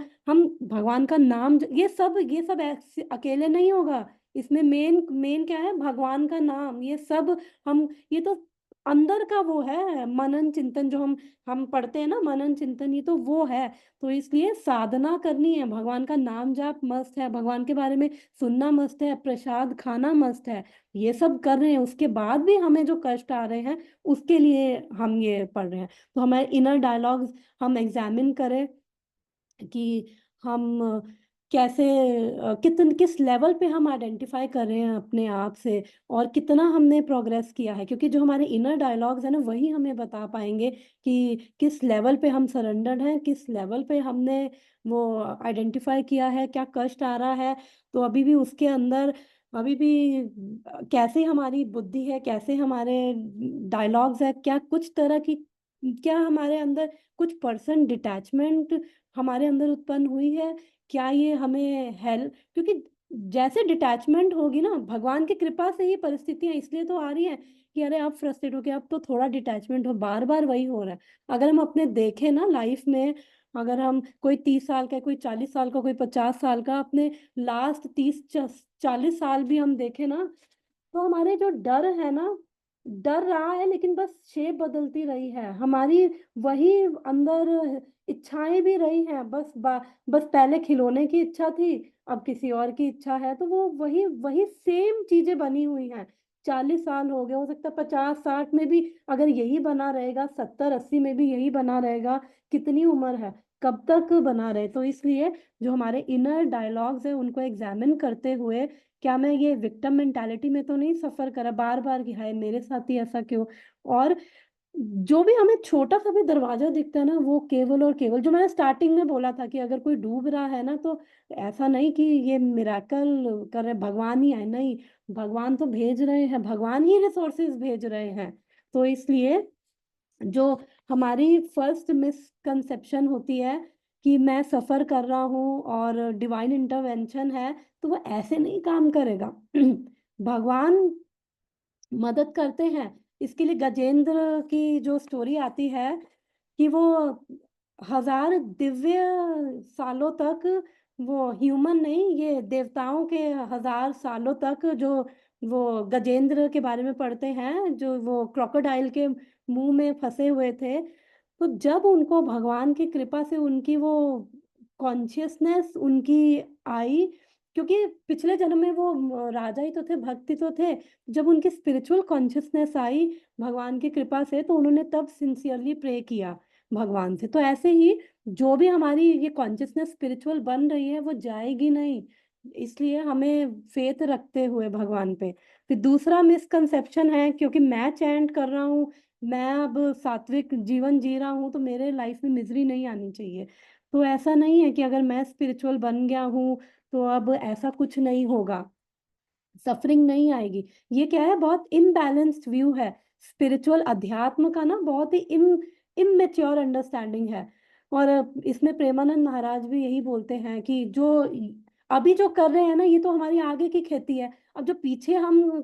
भगवान का नाम, ये सब ऐसे अकेले नहीं होगा। इसमें मेन मेन क्या है, भगवान का नाम, ये सब हम, ये तो अंदर का वो है मनन चिंतन, जो हम पढ़ते हैं ना मनन चिंतन, ये तो वो है। तो इसलिए साधना करनी है, भगवान का नाम जाप मस्त है, भगवान के बारे में सुनना मस्त है, प्रसाद खाना मस्त है, ये सब कर रहे हैं, उसके बाद भी हमें जो कष्ट आ रहे हैं उसके लिए हम ये पढ़ रहे हैं। तो हमारे इनर डायलॉग्स हम एग्जामिन करें कि हम कैसे किस लेवल पे हम आइडेंटिफाई कर रहे हैं अपने आप से, और कितना हमने प्रोग्रेस किया है, क्योंकि जो हमारे इनर डायलॉग्स है ना वही हमें बता पाएंगे कि किस लेवल पे हम सरेंडर्ड हैं, किस लेवल पे हमने वो आइडेंटिफाई किया है, क्या कष्ट आ रहा है। तो अभी भी उसके अंदर अभी भी कैसे हमारी बुद्धि है, कैसे हमारे डायलॉग्स है, क्या कुछ तरह की, क्या हमारे अंदर कुछ परसेंट डिटैचमेंट हमारे अंदर उत्पन्न हुई है, क्या ये हमें हेल्प, क्योंकि जैसे डिटैचमेंट होगी ना, भगवान की कृपा से ही परिस्थितियां इसलिए तो आ रही हैं कि अरे आप फ्रस्ट्रेट हो गए, अब तो थोड़ा डिटैचमेंट हो, बार बार वही हो रहा है। अगर हम अपने देखें ना लाइफ में, अगर हम कोई 30 साल का, कोई 40 साल का, कोई 50 साल का, अपने लास्ट 30 40 साल भी हम देखें ना, तो हमारे जो डर है ना, डर रहा है लेकिन बस शेप बदलती रही है हमारी, वही अंदर इच्छाएं भी रही हैं, बस पहले खिलौने की इच्छा थी, अब किसी और की इच्छा है, तो वो वही वही सेम चीजें बनी हुई हैं। 40 साल हो गए, हो सकता है 50 60 में भी अगर यही बना रहेगा, 70 80 में भी यही बना रहेगा, कितनी उम्र है, कब तक बना रहे। तो इसलिए जो हमारे इनर डायलॉग्स है उनको एग्जामिन करते हुए, क्या मैं ये विक्टिम मेंटालिटी में तो नहीं सफर करा बार बार कि हाय मेरे साथ ही ऐसा क्यों। और जो भी हमें छोटा सा भी दरवाजा दिखता है ना, वो केवल और केवल, जो मैंने स्टार्टिंग में बोला था कि अगर कोई डूब रहा है ना, तो ऐसा नहीं कि ये मिराकल कर रहे भगवान ही है, नहीं, भगवान तो भेज रहे हैं, भगवान ही रिसोर्सेज भेज रहे हैं। तो इसलिए जो हमारी फर्स्ट मिसकंसेप्शन होती है कि मैं सफर कर रहा हूँ और डिवाइन इंटरवेंशन है, तो वो ऐसे नहीं काम करेगा। भगवान मदद करते हैं। इसके लिए गजेंद्र की जो स्टोरी आती है कि वो 1000 दिव्य सालों तक, वो ह्यूमन नहीं, ये देवताओं के 1000 सालों तक, जो वो गजेंद्र के बारे में पढ़ते हैं, जो वो क्रोकोडाइल के मुंह में फंसे हुए थे, तो जब उनको भगवान की कृपा से उनकी वो कॉन्शियसनेस उनकी आई, क्योंकि पिछले जन्म में वो राजा ही तो थे, भक्ति तो थे, जब उनकी स्पिरिचुअल कॉन्शियसनेस आई भगवान की कृपा से, तो उन्होंने तब सिंसियरली प्रे किया भगवान से। तो ऐसे ही जो भी हमारी ये कॉन्शियसनेस स्पिरिचुअल बन रही है वो जाएगी नहीं, इसलिए हमें फेथ रखते हुए भगवान पे। फिर दूसरा मिसकंसेप्शन है, क्योंकि मैं चैंट कर रहा हूँ, मैं अब सात्विक जीवन जी रहा हूँ, तो मेरे लाइफ में मिजरी नहीं आनी चाहिए। तो ऐसा नहीं है कि अगर मैं स्पिरिचुअल बन गया हूँ तो अब ऐसा कुछ नहीं होगा, सफरिंग नहीं आएगी। ये क्या है, बहुत इम्बैलेंस्ड व्यू है। स्पिरिचुअल अध्यात्म का ना बहुत ही इमेच्योर अंडरस्टैंडिंग है। और इसमें प्रेमानंद महाराज भी यही बोलते हैं कि जो अभी जो कर रहे हैं ना, ये तो हमारी आगे की खेती है। अब जो पीछे हम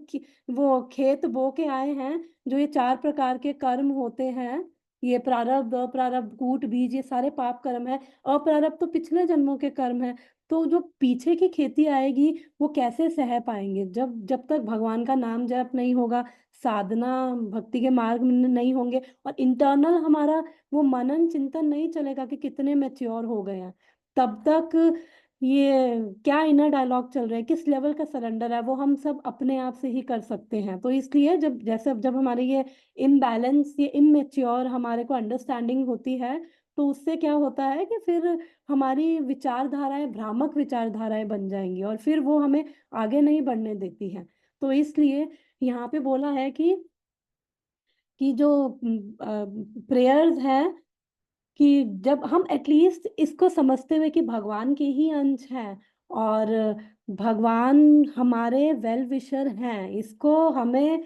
वो खेत बो के आए हैं, जो ये 4 प्रकार के कर्म होते हैं, ये प्रारब्ध अप्रारब्ध कूट बीज, ये सारे पाप कर्म है। अप्रारब्ध तो पिछले जन्मों के कर्म है। तो जो पीछे की खेती आएगी वो कैसे सह पाएंगे, जब तक भगवान का नाम जप नहीं होगा, साधना भक्ति के मार्ग में नहीं होंगे, और इंटरनल हमारा वो मनन चिंतन नहीं चलेगा कि कितने मैच्योर हो गए हैं, तब तक ये क्या इनर डायलॉग चल रहा है, किस लेवल का सरेंडर है, वो हम सब अपने आप से ही कर सकते हैं। तो इसलिए जब हमारे ये इम्बैलेंस, ये इमेच्योर हमारे को अंडरस्टैंडिंग होती है, तो उससे क्या होता है कि फिर हमारी विचारधाराएं भ्रामक विचारधाराएं बन जाएंगी, और फिर वो हमें आगे नहीं बढ़ने देती हैं। तो इसलिए यहाँ पे बोला है कि जो प्रेयर्स हैं, कि जब हम एटलीस्ट इसको समझते हुए कि भगवान के ही अंश हैं, और भगवान हमारे वेल विशर हैं, इसको हमें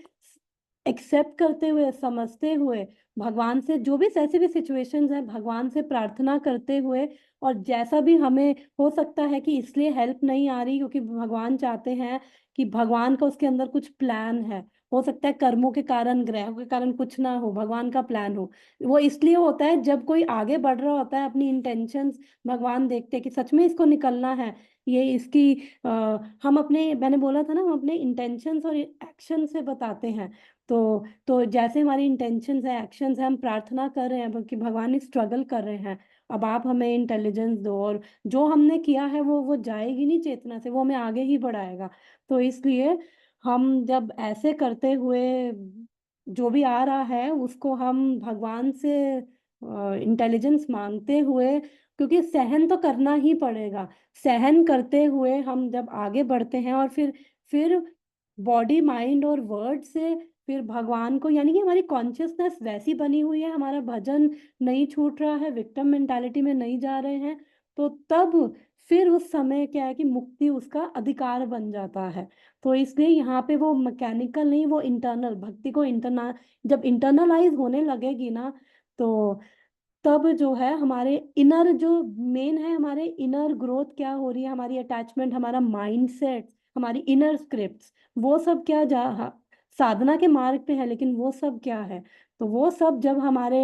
एक्सेप्ट करते हुए, समझते हुए, भगवान से जो भी ऐसी भी सिचुएशंस हैं भगवान से प्रार्थना करते हुए, और जैसा भी हमें हो सकता है कि इसलिए हेल्प नहीं आ रही क्योंकि भगवान चाहते हैं कि भगवान का उसके अंदर कुछ प्लान है, हो सकता है कर्मों के कारण, ग्रहों के कारण कुछ ना हो, भगवान का प्लान हो। वो इसलिए होता है जब कोई आगे बढ़ रहा होता है, अपनी इंटेंशंस भगवान देखते हैं कि सच में इसको निकलना है, ये हम अपने, मैंने बोला था ना, हम अपने इंटेंशंस और एक्शन से बताते हैं। तो जैसे हमारी इंटेंशंस है, एक्शंस है, हम प्रार्थना कर रहे हैं कि भगवान स्ट्रगल कर रहे हैं, अब आप हमें इंटेलिजेंस दो, और जो हमने किया है वो जाएगी नहीं चेतना से, वो हमें आगे ही बढ़ाएगा। तो इसलिए हम जब ऐसे करते हुए जो भी आ रहा है उसको हम भगवान से इंटेलिजेंस मांगते हुए, क्योंकि सहन तो करना ही पड़ेगा, सहन करते हुए हम जब आगे बढ़ते हैं, और फिर बॉडी माइंड और वर्ड से फिर भगवान को, यानी कि हमारी कॉन्शियसनेस वैसी बनी हुई है, हमारा भजन नहीं छूट रहा है, विक्टिम मेंटालिटी में नहीं जा रहे हैं, तो तब फिर उस समय क्या है कि मुक्ति उसका अधिकार बन जाता है। तो इसलिए यहाँ पे वो मैकेनिकल नहीं, वो इंटरनल भक्ति को इंटरनल जब इंटरनलाइज होने लगेगी ना, तो तब जो है हमारे इनर जो मेन है, हमारे इनर ग्रोथ क्या हो रही है, हमारी अटैचमेंट, हमारा माइंडसेट, हमारी इनर स्क्रिप्ट्स, वो सब क्या साधना के मार्ग पे है, लेकिन वो सब क्या है, तो वो सब जब हमारे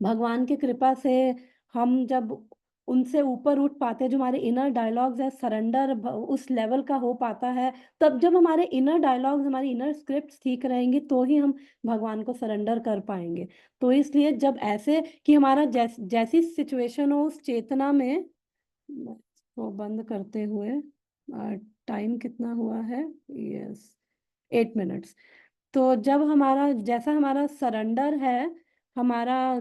भगवान की कृपा से हम जब उनसे ऊपर उठ पाते हैं, जो हमारे इनर डायलॉग्स है, सरेंडर उस लेवल का हो पाता है, तब जब हमारे इनर डायलॉग्स, हमारी इनर स्क्रिप्ट्स ठीक रहेंगी, तो ही हम भगवान को सरेंडर कर पाएंगे। तो इसलिए जब ऐसे कि हमारा जैसी सिचुएशन हो उस चेतना में, इसको बंद करते हुए, टाइम कितना हुआ है, यस, 8 मिनट्स। तो जब हमारा जैसा हमारा सरेंडर है, हमारा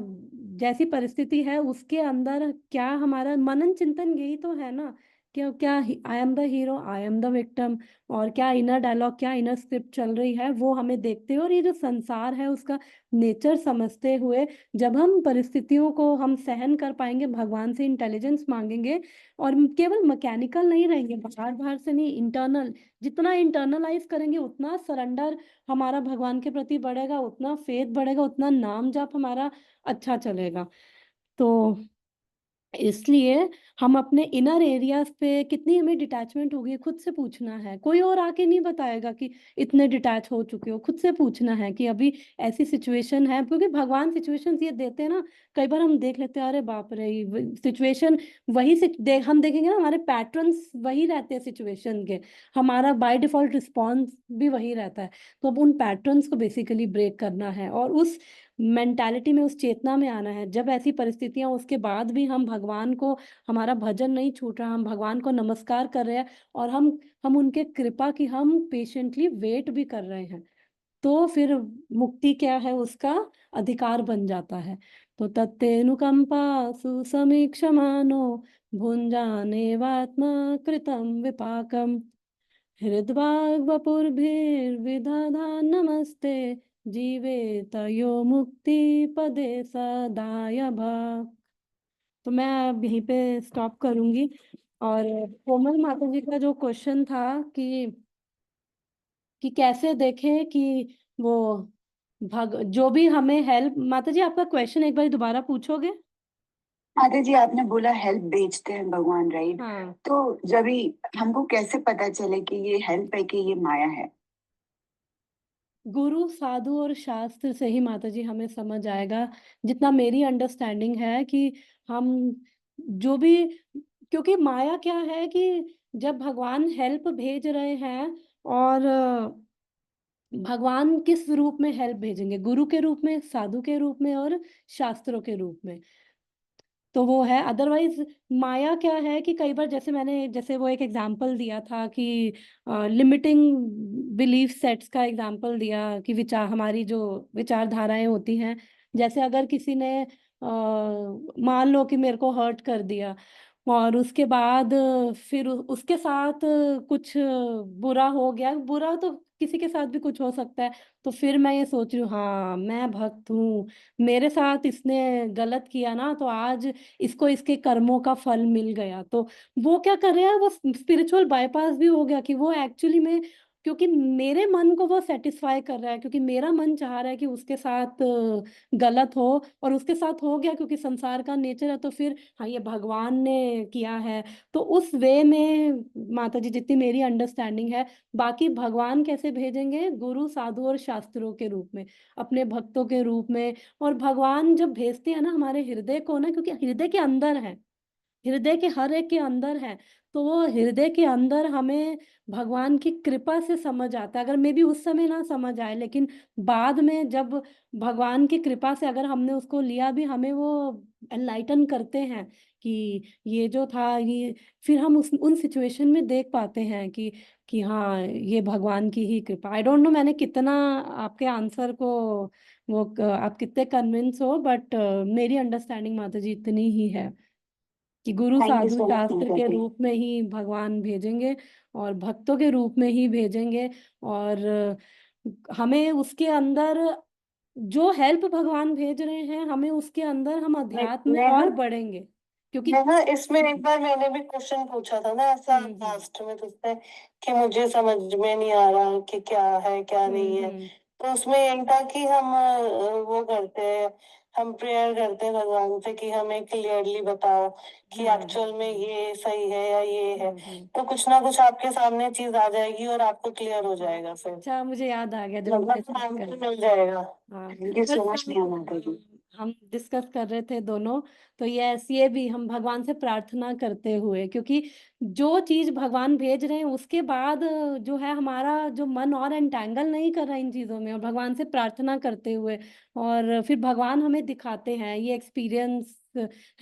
जैसी परिस्थिति है उसके अंदर क्या हमारा मनन चिंतन यही तो है ना, क्या क्या I am the hero, I am the victim, और क्या इनर डायलॉग, क्या इनर स्क्रिप्ट चल रही है, वो हमें देखते हुए, और ये जो संसार है उसका नेचर समझते हुए, जब हम परिस्थितियों को हम सहन कर पाएंगे, भगवान से इंटेलिजेंस मांगेंगे, और केवल मैकेनिकल नहीं रहेंगे, बाहर बाहर से नहीं, इंटरनल, जितना इंटरनलाइज करेंगे उतना सरेंडर हमारा भगवान के प्रति बढ़ेगा, उतना फेथ बढ़ेगा, उतना नाम जाप हमारा अच्छा चलेगा। तो इसलिए हम अपने इनर एरियाज पे कितनी हमें डिटैचमेंट होगी, खुद से पूछना है, कोई और आके नहीं बताएगा कि इतने डिटैच हो चुके हो, खुद से पूछना है कि अभी ऐसी सिचुएशन है, क्योंकि भगवान सिचुएशंस ये देते हैं ना, कई बार हम देख लेते हैं, अरे बाप रे, सिचुएशन वही हम देखेंगे ना, हमारे पैटर्न्स वही रहते हैं सिचुएशन के, हमारा बाय डिफॉल्ट रिस्पॉन्स भी वही रहता है। तो अब उन पैटर्न्स को बेसिकली ब्रेक करना है, और उस मेंटालिटी में, उस चेतना में आना है, जब ऐसी परिस्थितियां उसके बाद भी हम भगवान को, हमारा भजन नहीं छूट रहा, हम भगवान को नमस्कार कर रहे हैं, और हम उनके कृपा की हम पेशेंटली वेट भी कर रहे हैं, तो फिर मुक्ति क्या है, उसका अधिकार बन जाता है। तो तत्तेनुकंपा सुसमीक्षमानो भुञ्जानेवात्मा कृतं विपाकम् हृद्वाग्वपुर्भिर्विदधा नमस्ते जीवेत यो मुक्ति पदे सदाय भक्त। तो मैं अब यहीं पे स्टॉप करूंगी। और कोमल माता जी का जो क्वेश्चन था कि कैसे देखें कि वो जो भी हमें हेल्प, माता जी आपका क्वेश्चन एक बार दोबारा पूछोगे? माता जी, आपने बोला हेल्प भेजते हैं भगवान, राइट? हाँ, तो जब भी हमको कैसे पता चले कि ये हेल्प है कि ये माया है? गुरु साधु और शास्त्र से ही माता जी हमें समझ आएगा, जितना मेरी अंडरस्टैंडिंग है कि हम जो भी, क्योंकि माया क्या है कि जब भगवान हेल्प भेज रहे हैं, और भगवान किस रूप में हेल्प भेजेंगे, गुरु के रूप में, साधु के रूप में, और शास्त्रों के रूप में, तो वो है। अदरवाइज माया क्या है कि कई बार, जैसे वो एक एग्जांपल दिया था कि लिमिटिंग बिलीफ सेट्स का एग्जांपल दिया, कि विचार, हमारी जो विचारधाराएं होती हैं, जैसे अगर किसी ने मान लो कि मेरे को हर्ट कर दिया, और उसके बाद फिर उसके साथ कुछ बुरा हो गया, बुरा तो किसी के साथ भी कुछ हो सकता है, तो फिर मैं ये सोच रही हूँ, हाँ मैं भक्त हूँ, मेरे साथ इसने गलत किया ना, तो आज इसको इसके कर्मों का फल मिल गया, तो वो क्या कर रहा है, वो स्पिरिचुअल बाईपास भी हो गया, कि वो एक्चुअली में, क्योंकि मेरे मन को वो सेटिस्फाई कर रहा है, क्योंकि मेरा मन चाह रहा है कि उसके साथ गलत हो, और उसके साथ हो गया, क्योंकि संसार का नेचर है, तो फिर हाँ ये भगवान ने किया है। तो उस वे में माता जी, जितनी मेरी अंडरस्टैंडिंग है, बाकी भगवान कैसे भेजेंगे, गुरु साधु और शास्त्रों के रूप में, अपने भक्तों के रूप में। और भगवान जब भेजते हैं ना हमारे हृदय को ना, क्योंकि हृदय के अंदर है, हृदय के हर एक के अंदर है, तो वो हृदय के अंदर हमें भगवान की कृपा से समझ आता है। अगर मे बी उस समय ना समझ आए, लेकिन बाद में जब भगवान की कृपा से अगर हमने उसको लिया भी, हमें वो एनलाइटन करते हैं कि ये जो था ये, फिर हम उस उन सिचुएशन में देख पाते हैं कि हाँ, ये भगवान की ही कृपा। आई डोंट नो मैंने कितना आपके आंसर को आप कितने कन्विंस हो, बट मेरी अंडरस्टैंडिंग माता जी इतनी ही है कि गुरु thank you Sadhu so much शास्त्र माता के जी। रूप में ही भगवान भेजेंगे और भक्तों के रूप में ही भेजेंगे। और हमें उसके अंदर जो हेल्प भगवान भेज रहे हैं, हमें उसके अंदर हम अध्यात्म में नेहा, और बढ़ेंगे, क्योंकि नेहा, इसमें एक बार मैंने भी क्वेश्चन पूछा था ना ऐसा हम्म लास्ट में तुझसे कि मुझे समझ में नहीं आ रहा कि क्या है क्या नहीं है। हम्म तो उसमें यही था कि हम वो करते हैं, हम प्रेयर करते हैं भगवान से कि हमें क्लियरली बताओ कि एक्चुअल में ये सही है या ये है। तो कुछ ना कुछ आपके सामने चीज आ जाएगी और आपको क्लियर हो जाएगा फिर, अच्छा, मुझे याद आ गया जब हम मतलब डिस्कस कर, आंसर मिल जाएगा। हाँ, थैंक यू सो बस मच नेहा माता जी। हम डिस्कस कर रहे थे दोनों। तो ये भी हम भगवान से प्रार्थना करते हुए, क्योंकि जो चीज भगवान भेज रहे हैं उसके बाद जो है हमारा जो मन और एंटेंगल नहीं कर रहा इन चीजों में, और भगवान से प्रार्थना करते हुए, और फिर भगवान हमें दिखाते हैं, ये एक्सपीरियंस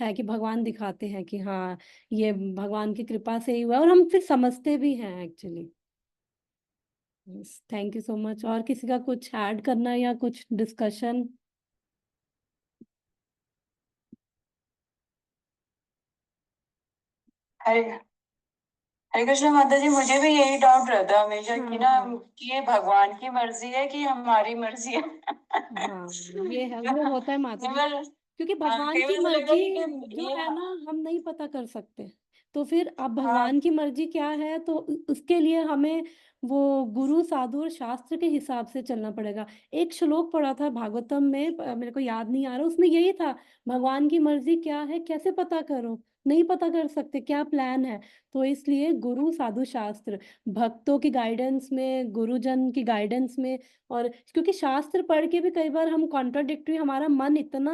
है कि भगवान दिखाते हैं कि हाँ, ये भगवान की कृपा से ही हुआ, और हम फिर समझते भी हैं actually. Thank you so much. और किसी का कुछ ऐड करना या कुछ डिस्कशन? हरे हरे कृष्ण माता जी, मुझे भी यही डाउट रहता है हमेशा कि ना, कि ये भगवान की मर्जी है कि हमारी मर्जी है। हाँ, ये है, वो होता है माता कई जी, बार क्योंकि हाँ, भगवान कई की बार ऐसा लगता मर्जी है कि जो ये है ना, हम नहीं पता कर सकते। तो फिर अब हाँ भगवान की मर्जी क्या है, तो उसके लिए हमें वो गुरु साधु और शास्त्र के हिसाब से चलना पड़ेगा। एक श्लोक पढ़ा था भागवतम में, मेरे को याद नहीं आ रहा, उसमें यही था, भगवान की मर्जी क्या है कैसे पता करो, नहीं पता कर सकते क्या प्लान है। तो इसलिए गुरु साधु शास्त्र, भक्तों की गाइडेंस में, गुरुजन की गाइडेंस में, और क्योंकि शास्त्र पढ़ के भी कई बार हम कॉन्ट्राडिक्टरी, हमारा मन इतना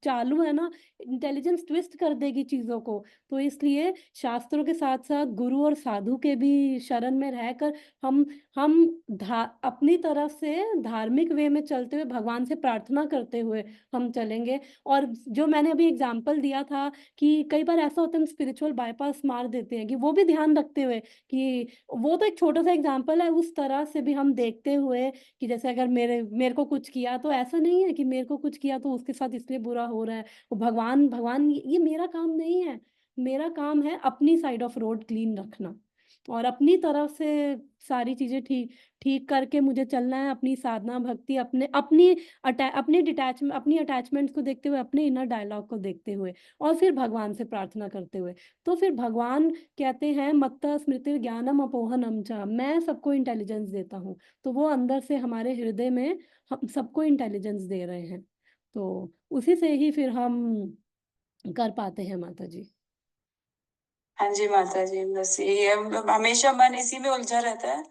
चालू है ना, इंटेलिजेंस ट्विस्ट कर देगी चीजों को। तो इसलिए शास्त्रों के साथ साथ गुरु और साधु के भी शरण में रहकर हम हम अपनी तरफ से धार्मिक वे में चलते हुए, भगवान से प्रार्थना करते हुए हम चलेंगे। और जो मैंने अभी एग्जाम्पल दिया था कि कई बार ऐसा होता है, हम स्पिरिचुअल बाईपास मार देते हैं, कि वो भी ध्यान रखते हुए कि वो तो एक छोटा सा एग्जाम्पल है, उस तरह से भी हम देखते हुए कि जैसे अगर मेरे मेरे को कुछ किया, तो ऐसा नहीं है कि मेरे को कुछ किया तो उसके साथ इसलिए बुरा हो रहा है। वो भगवान भगवान ये मेरा काम नहीं है। मेरा काम है अपनी साइड ऑफ रोड क्लीन रखना, और अपनी तरफ से सारी चीजें ठीक ठीक करके मुझे चलना है, अपनी साधना भक्ति, अपनी डिटैचमेंट, अपनी अटैचमेंट्स को देखते हुए, अपने इनर डायलॉग को देखते हुए, और फिर भगवान से प्रार्थना करते हुए। तो फिर भगवान कहते हैं, मत्ता स्मृति ज्ञानम अपोहनम च, मैं सबको इंटेलिजेंस देता हूँ। तो वो अंदर से हमारे हृदय में हम सबको इंटेलिजेंस दे रहे हैं। तो उसी से ही फिर हम कर पाते हैं माता जी। हाँ जी माता जी, बस यही है, हमेशा मन इसी में उलझा रहता है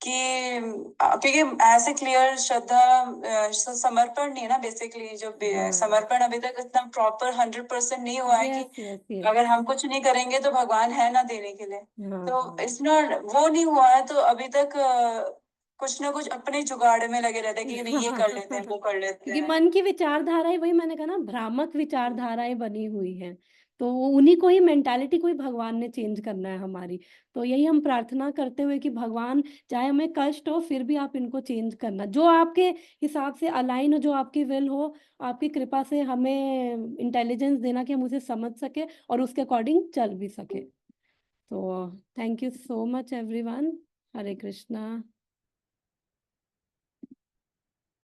कि क्योंकि ऐसे क्लियर श्रद्धा समर्पण नहीं है ना, बेसिकली जो हाँ, समर्पण अभी तक इतना प्रॉपर 100% नहीं हुआ है कि यस यस यस, अगर हम कुछ नहीं करेंगे तो भगवान है ना देने के लिए। हाँ तो हाँ। इसमें वो नहीं हुआ है, तो अभी तक कुछ ना कुछ अपने जुगाड़ में लगे रहते हैं कि नहीं ये कर लेते हैं वो कर लेते क्योंकि हैं। मन की विचारधाराएं, वही मैंने कहा ना, भ्रामक विचारधाराएं बनी हुई हैं। तो उन्हीं को ही, मेंटालिटी को ही भगवान ने चेंज करना है हमारी। तो यही हम प्रार्थना करते हुए कि भगवान, चाहे हमें कष्ट हो फिर भी आप इनको चेंज करना, जो आपके हिसाब से अलाइन हो, जो आपकी विल हो, आपकी कृपा से हमें इंटेलिजेंस देना कि हम उसे समझ सके और उसके अकॉर्डिंग चल भी सके। तो thank you so much everyone. Hare Krishna.